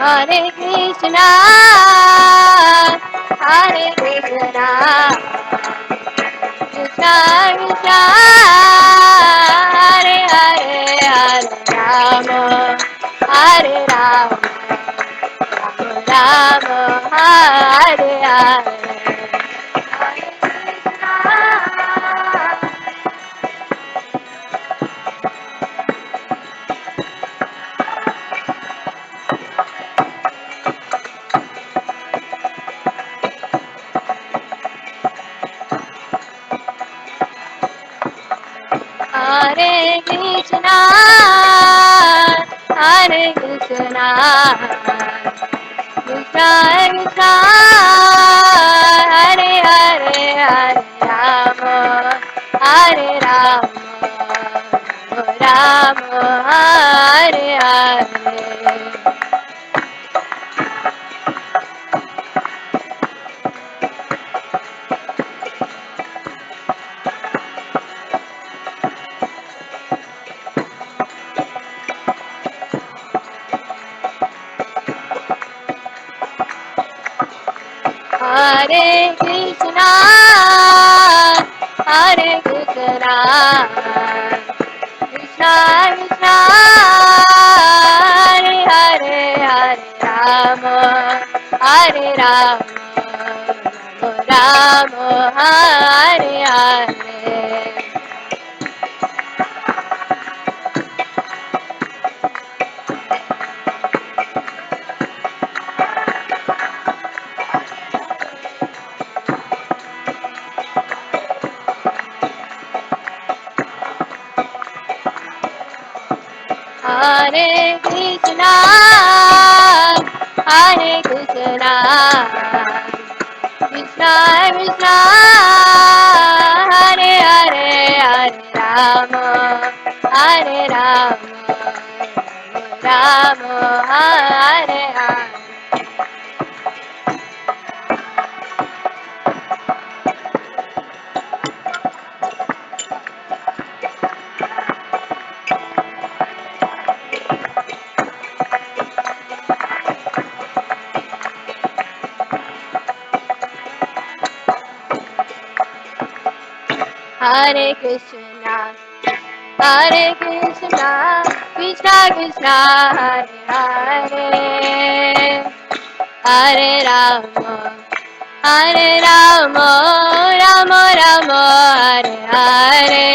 Speaker 7: Hare Krishna, Hare Krishna, Krishna Krishna, Hare Hare, Hare Rama, Hare Rama, Rama Rama, Hare Hare, Hare Krishna. Hare Krishna, Hare Krishna, Krishna Krishna, Hare Hare, Hare Rama, Hare Rama, Rama Hare Hare. Hare Krishna, Hare Krishna, Krishna Krishna, Hare Hare, Hare Rama, Hare Rama, Rama Hare Hare. Hare Krishna, Hare Krishna, Krishna Krishna, Hare Hare, Hare Rama, Hare Rama, Rama Hare Hare.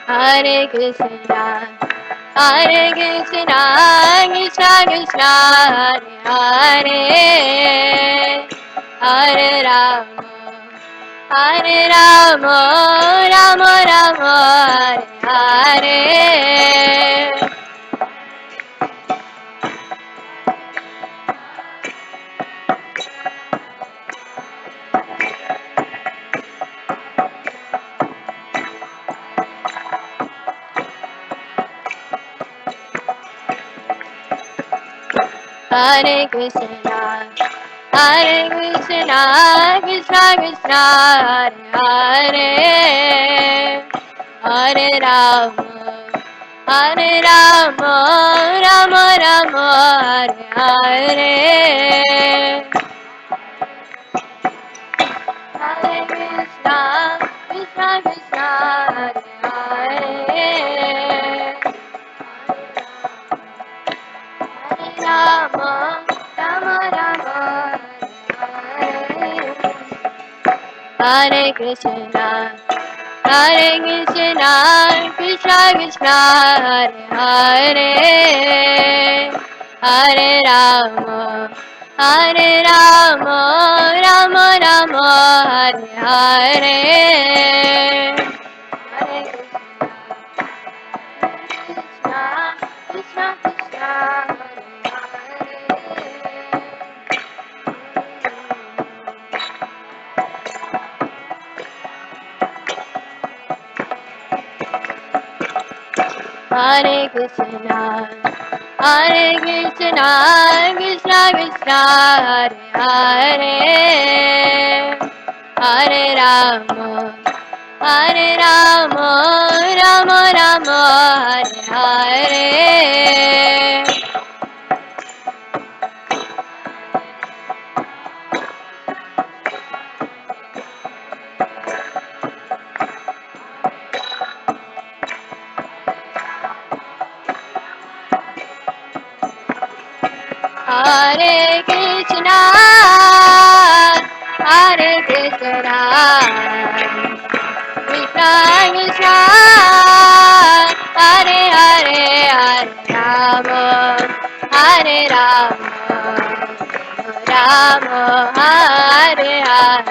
Speaker 7: Hare Krishna, Hare Krishna, Krishna Krishna, Hare Hare, Hare Rama, Hare Rama, Rama Rama, Hare Hare. Hare Krishna, Hare Krishna, Krishna Krishna, Hare Hare, Hare Rama, Hare Rama, Rama Rama, Hare Hare. Hare Krishna, Hare Krishna, Krishna Krishna, Hare Hare, Hare Rama, Hare Rama, Rama Rama, Hare Hare. Hare Krishna, Krishna Krishna, Hare Hare. Hare Rama, Rama Rama, Hare Hare Krishna, Hare Krishna, Krishna Krishna, Hare Hare, Hare Rama, Hare Rama, Rama Rama, Hare Hare. Hare Krishna, Krishna Krishna, Hare Hare Krishna, Hare Krishna, Krishna Krishna, Hare Hare, Hare Rama, Hare Rama, Rama Rama, Hare Hare. Hare Krishna, Hare Krishna, Krishna Krishna, Hare Hare, Hare Rama, Hare Rama, Rama Hare Hare.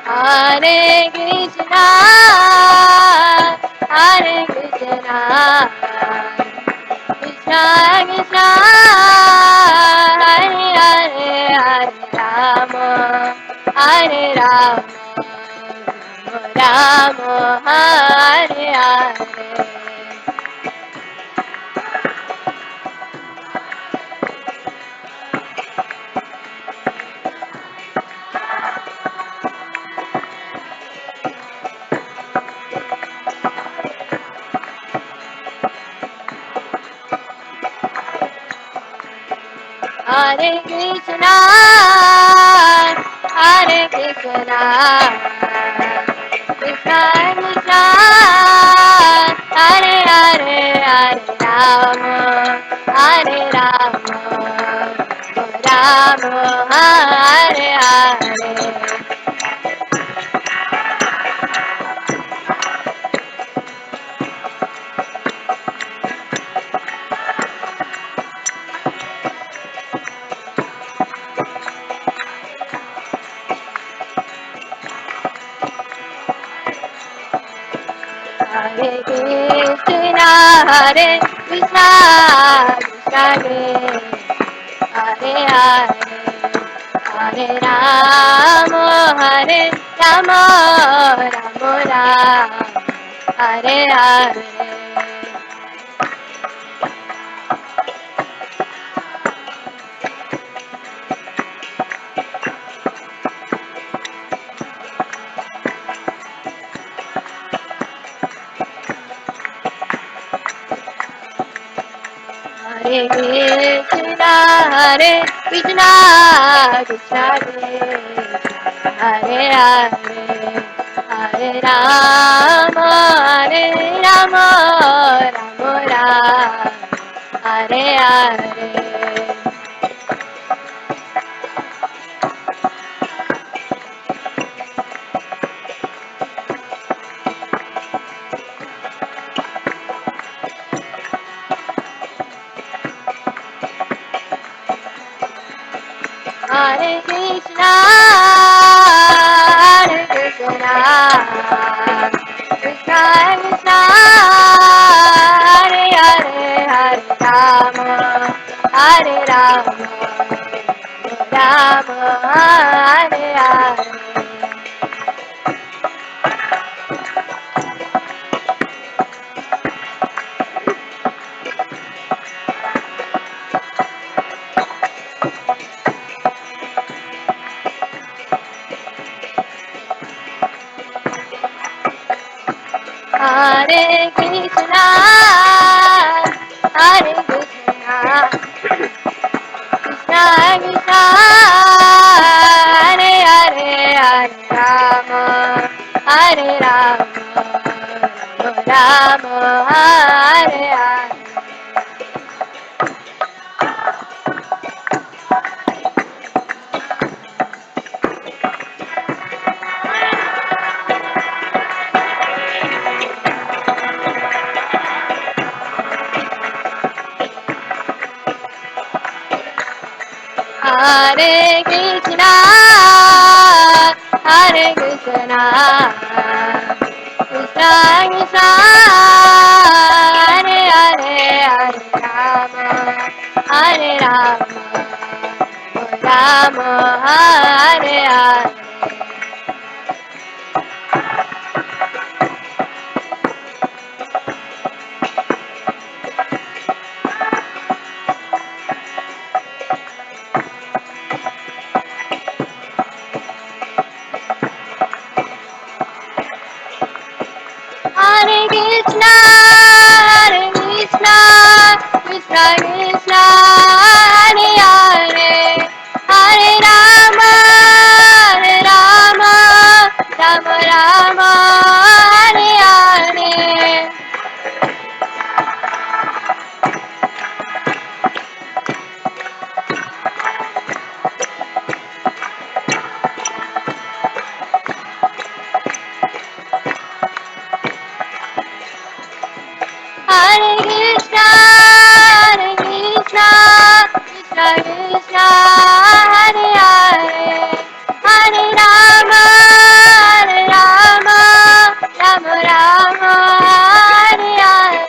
Speaker 7: Hare Krishna, Hare Krishna, Krishna Krishna, Hare Hare, Hare Rama, Hare Rama, Rama Hare Hare. Hare Krishna, Hare Krishna, Krishna Krishna, Hare Hare, Hare Rama, Hare Rama, Rama Hare Hare. Hare Krishna, Hare Krishna, Krishna Krishna, Hare Hare, Hare Rama, Hare Rama, Rama Rama, Hare Hare. Hare Krishna, Hare Krishna, Krishna Krishna, Hare Hare, Hare Rama, Hare Rama, Rama Rama, Hare Hare. Hare Krishna, Hare Krishna, Krishna Krishna, Hare Hare, Hare Rama, Hare Rama, Rama Hare Hare. Hare Krishna, Hare Krishna, Krishna Krishna, Hare Hare, Hare Rama, Hare Rama, Rama Hare Hare. Hare Krishna, Hare Krishna. Krishna, Krishna Krishna, Hare Hare, Hare Rama, Hare Rama, Rama Hare Hare. Hare Krishna, Krishna Krishna, Hare Hare, Hare Rama, Rama Rama, Hare Hare. Hare Krishna, Krishna Krishna, Hare Hare, Hare Rama, Rama Rama, Hare Hare.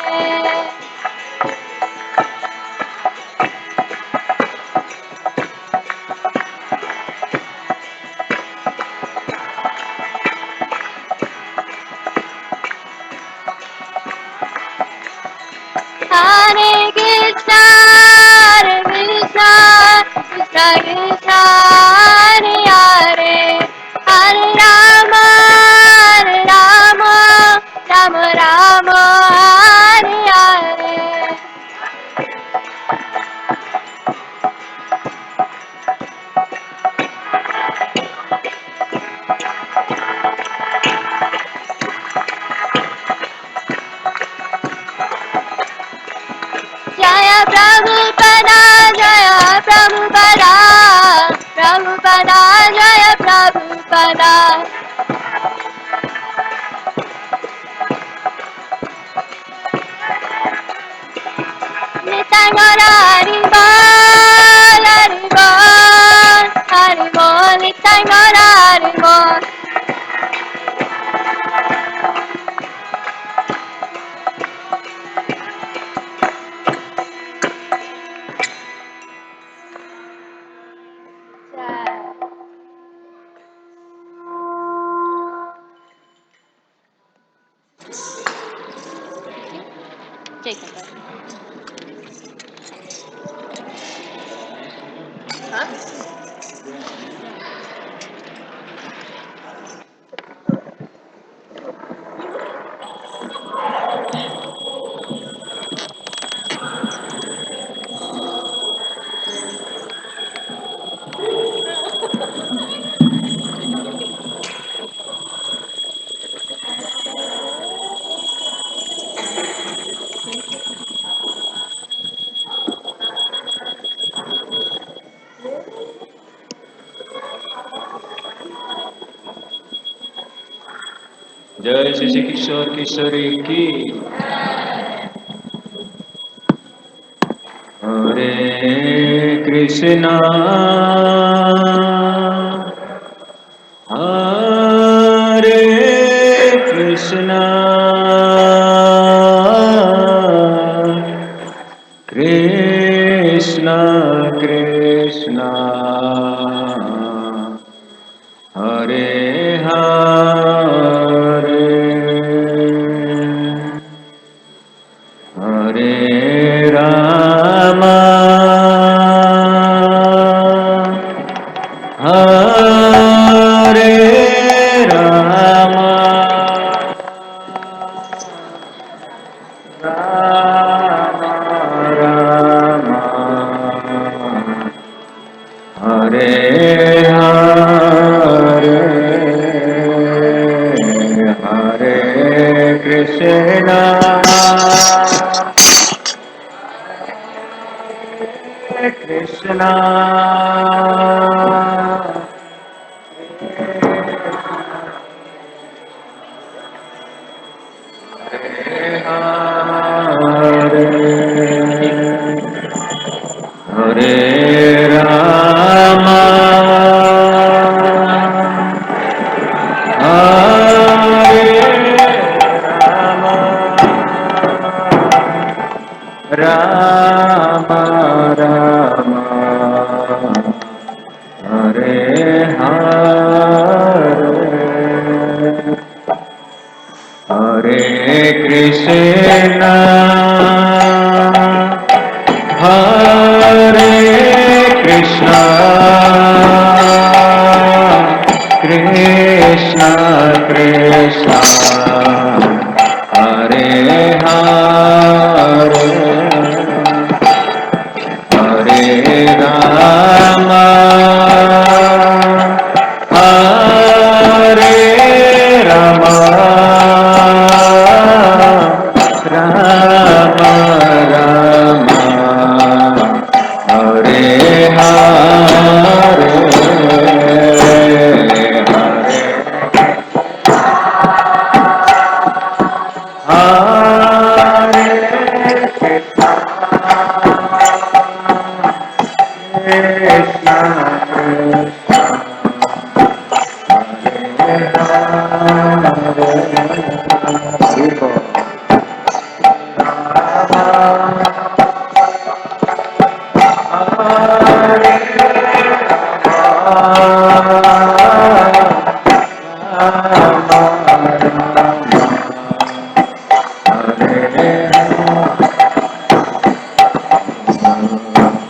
Speaker 7: Hare Krishna, Krishna Krishna, Hare Hare, Hare Rama, Rama Rama, Hare Hare. Jaya Prabhupada, Jaya Prabhupada, Prabhupada, Jaya Prabhupada. Nitai Gora Hari Bol, Hari Bol, Nitai Gora Hari Bol.
Speaker 3: जय श्री किशोर किशोरी की हरे कृष्णा हरे कृष्णा कृष्णा कृष्णा हरे हरे हरे राम हरे Ram Ram Ram Hare Hare Krishna, Hare Krishna, Krishna Krishna, Hare Hare, Hare Rama, Hare Rama, Rama Rama, Hare Hare,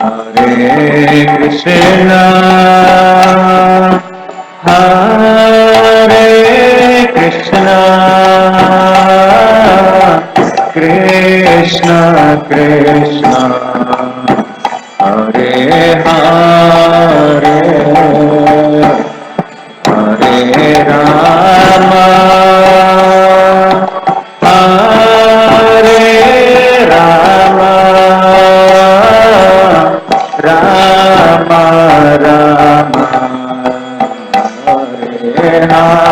Speaker 3: Hare Krishna, Hare Krishna, Krishna Krishna, Hare Hare, Hare Rama, Hare Rama, Rama Rama, Hare Hare.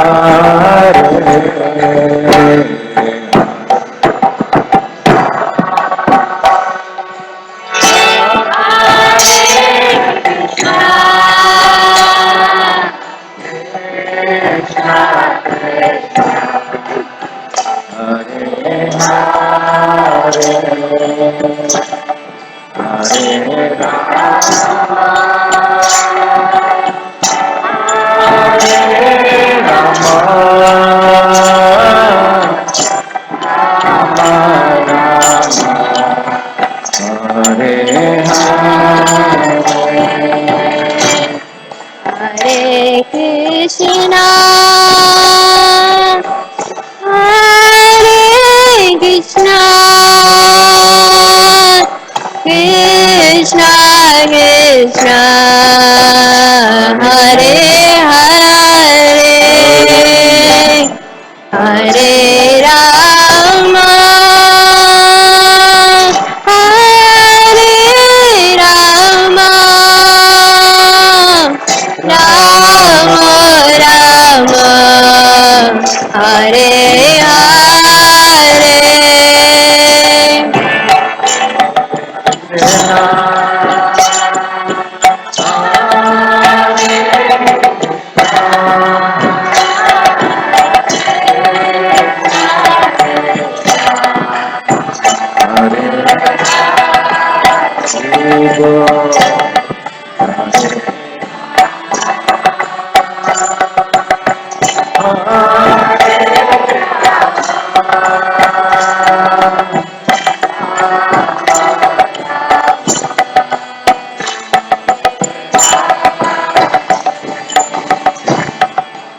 Speaker 6: Hare Krishna, Hare Krishna, Krishna Krishna, Hare Hare, Hare Rama, Hare Rama, Rama Rama, Hare Hare.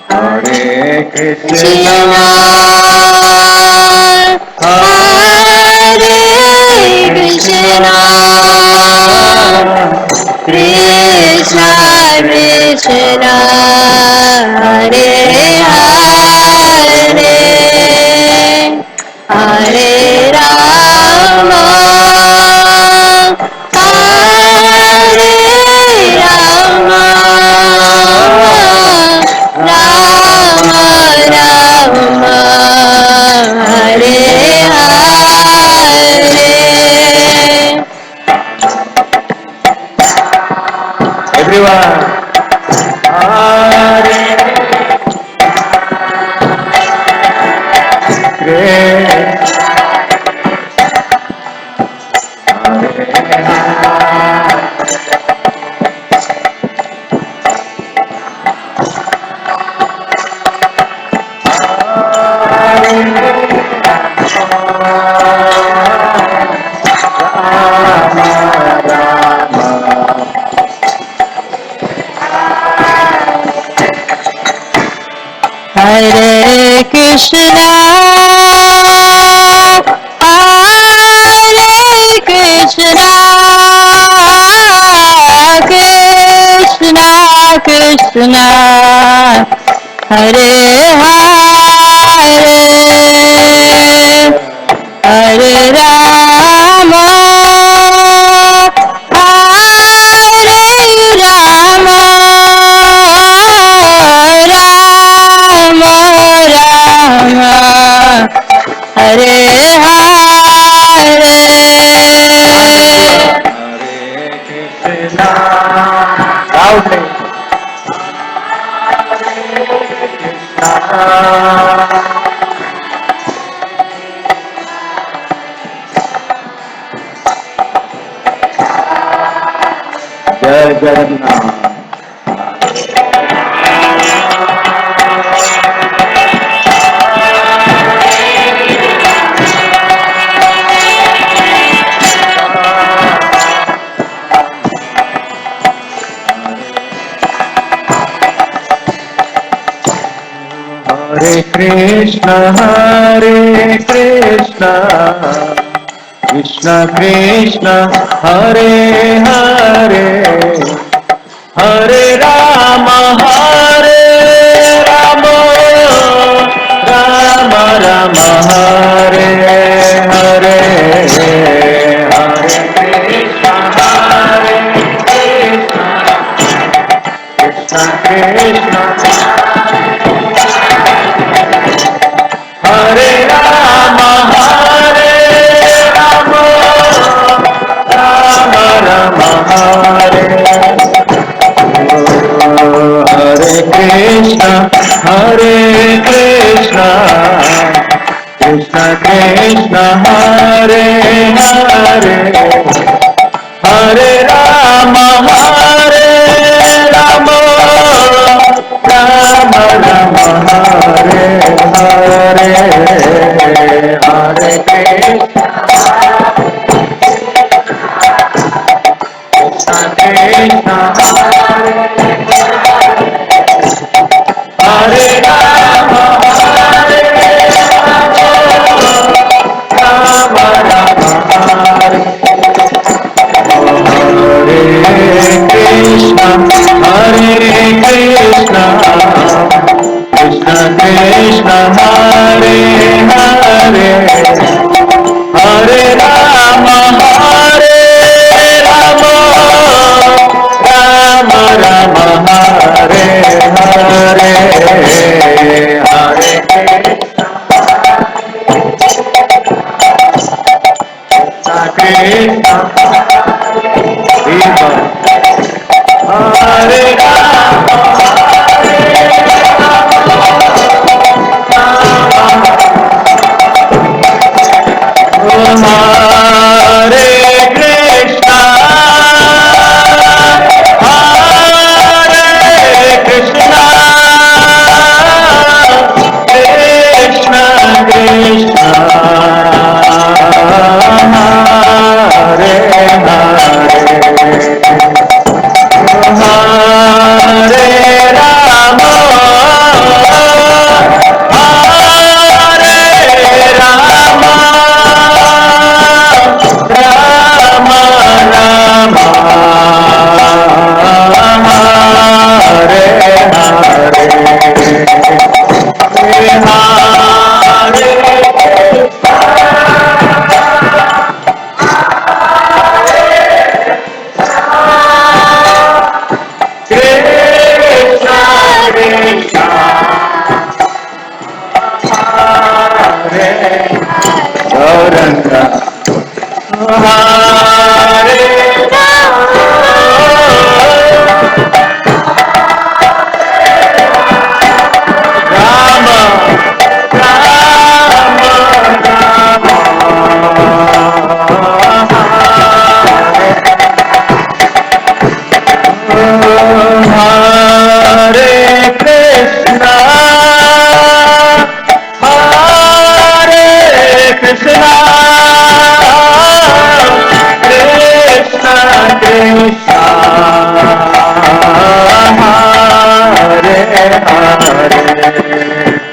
Speaker 6: Hare Krishna, Hare Krishna, Krishna Krishna, Hare Hare, Hare Rama, Hare Rama, Rama Rama, Hare Hare.
Speaker 3: Everyone,
Speaker 6: Hare Krishna, Hare Krishna, Krishna Krishna, Hare Hare, Hare Rama, Hare Rama, Rama Rama, Hare Hare.
Speaker 8: Loudly. Jai Jagannath. Hare Krishna, Krishna Krishna, Hare Hare, Hare Rama, Rama Rama, Hare Hare, Hare Krishna, Krishna Krishna, Hare Rama, Rama Rama, Hare Krishna, Krishna Krishna, Hare Hare, Hare Rama, Rama Rama, Hare Hare, Hare Krishna, Krishna Hare Rama, Rama Rama, Hare Krishna, Krishna Krishna, Hare Hare, Hare Rama, Rama Rama, Hare Hare, Hare Krishna, Krishna Hare Rama, Hare Krishna, Hare Krishna, Krishna Krishna, Hare Hare, Hare Rama, Hare Rama, Rama Rama, Hare Krishna Krishna, Hare Gauranga, Hare Rama, Hare Krishna, Hare Krishna, Krishna Krishna, Hare Hare,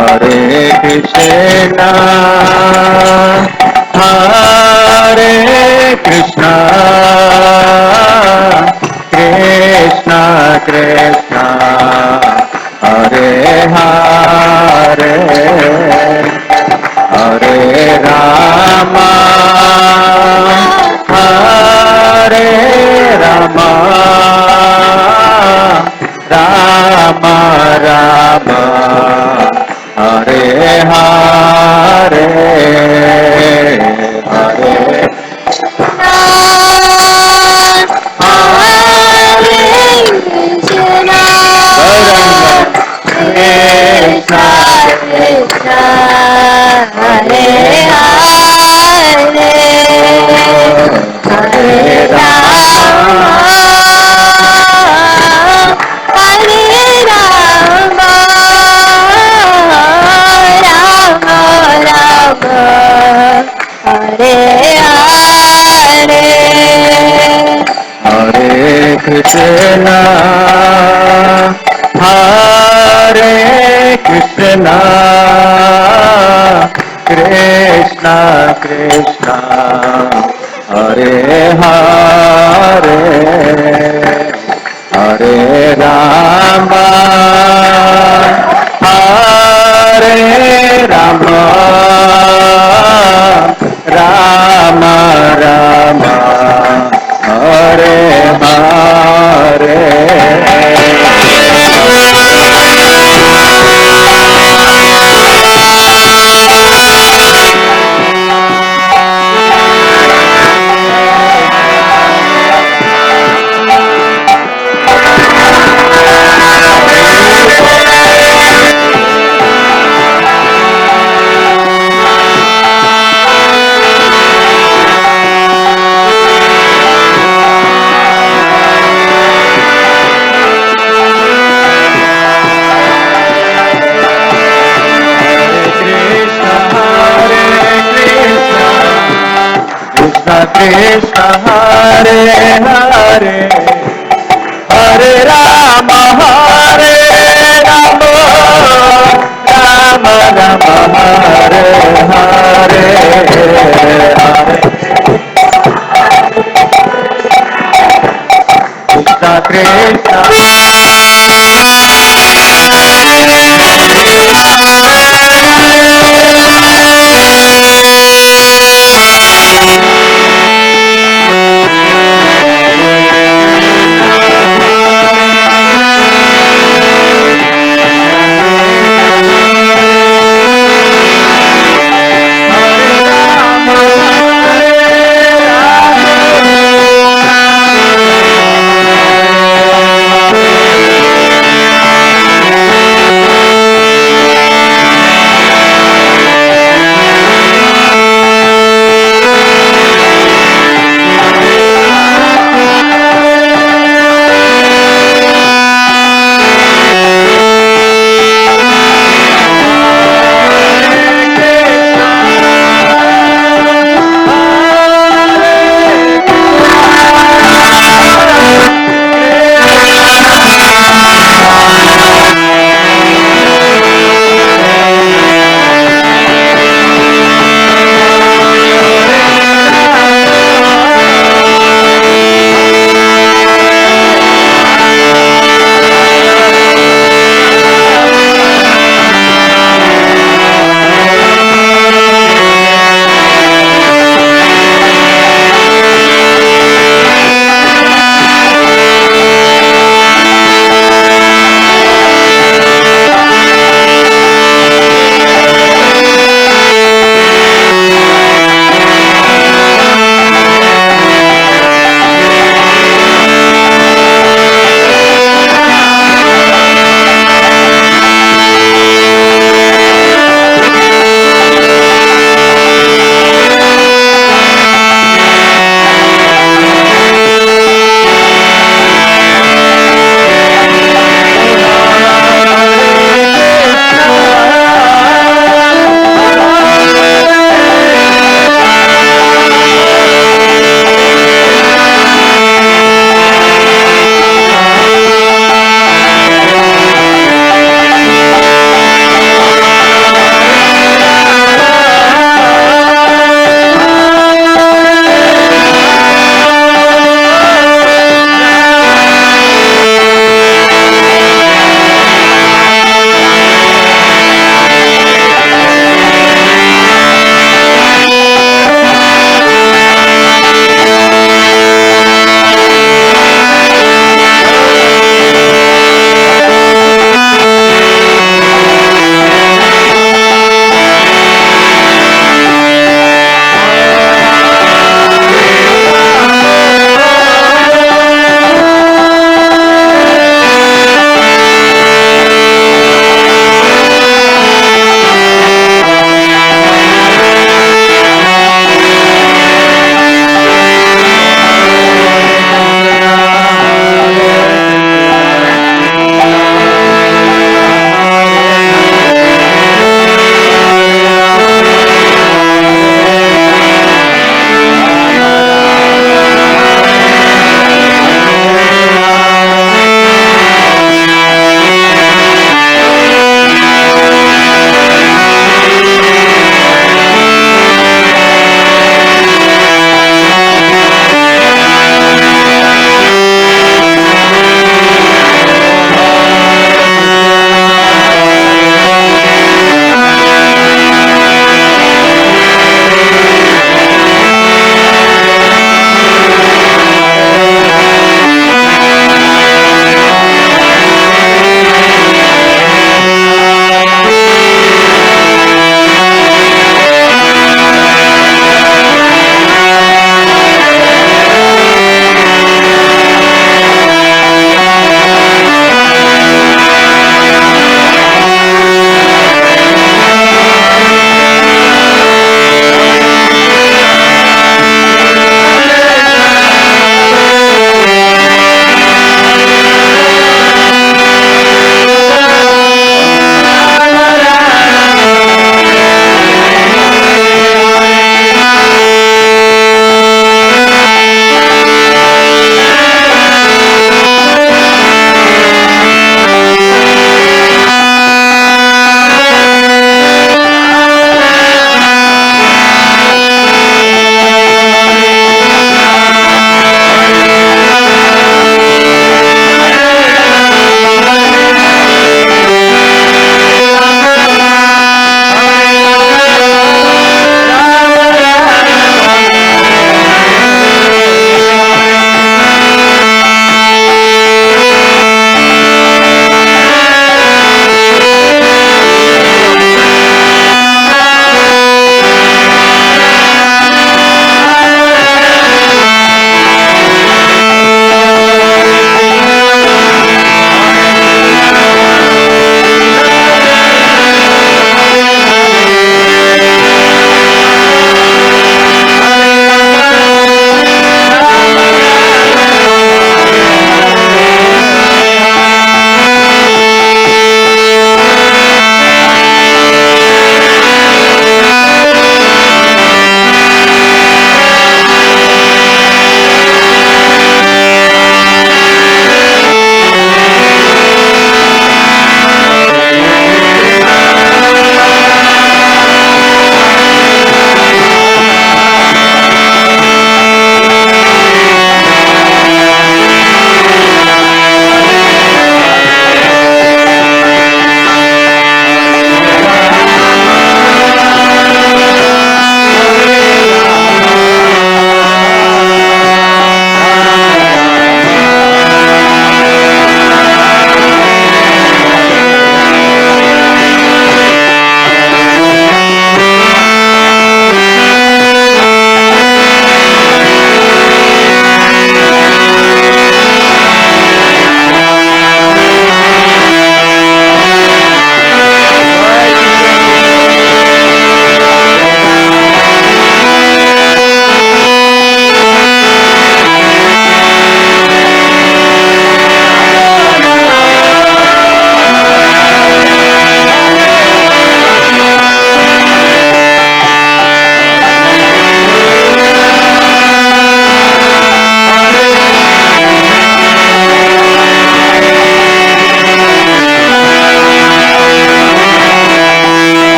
Speaker 8: Hare Krishna, Hare Krishna, Krishna Krishna, Hare Hare, Hare Rama, Hare Rama, Rama Rama, Hare Hare, Hare Krishna Krishna, Hare Hare Hare Krishna, Hare Krishna, Krishna Krishna, Hare Hare, Hare Rama, Hare Rama, Rama Rama, Hare Krishna Hare Hare, Hare Rama Hare Rama, Rama Rama Hare Hare, Krishna Krishna.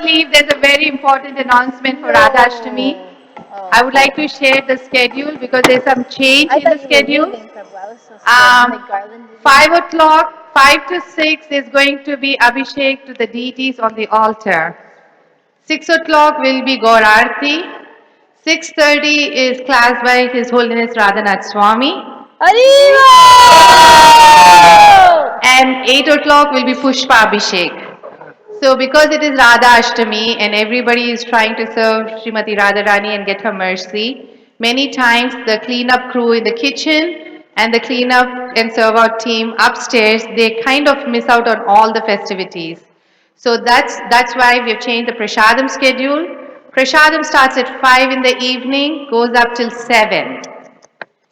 Speaker 5: leave, there's a very important announcement for Radha Ashtami. I would like to share the schedule because there's some change in the schedule. 5 o'clock, 5 to 6 is going to be Abhishek to the deities on the altar. 6 o'clock will be Gaur Aarti. 6:30 is class by His Holiness Radhanath Swami. And 8 o'clock will be Pushpa Abhishek. So because it is Radha Ashtami and everybody is trying to serve Srimati Radharani and get her mercy, many times the cleanup crew in the kitchen and the cleanup and serve out team upstairs, they kind of miss out on all the festivities. So that's why we have changed the Prashadam schedule. Prashadam starts at 5 in the evening, goes up till 7.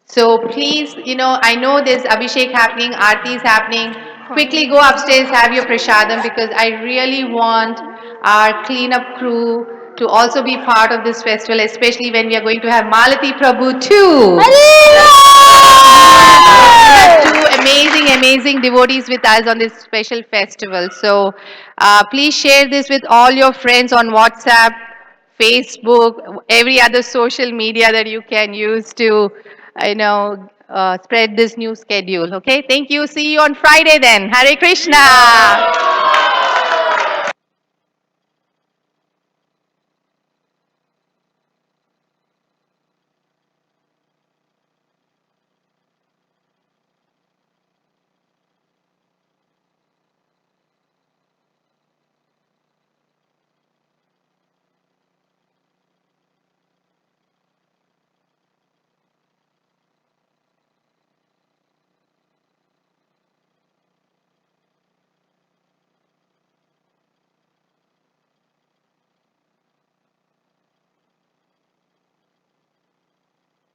Speaker 5: So please, I know there's Abhishek happening, Aarti is happening. Quickly go upstairs, have your prasadam because I really want our cleanup crew to also be part of this festival, especially when we are going to have Malati Prabhu too. We have two amazing devotees with us on this special festival. So please share this with all your friends on WhatsApp, Facebook, every other social media that you can use to, spread this new schedule. Okay, thank you. See you on Friday then. Hare Krishna.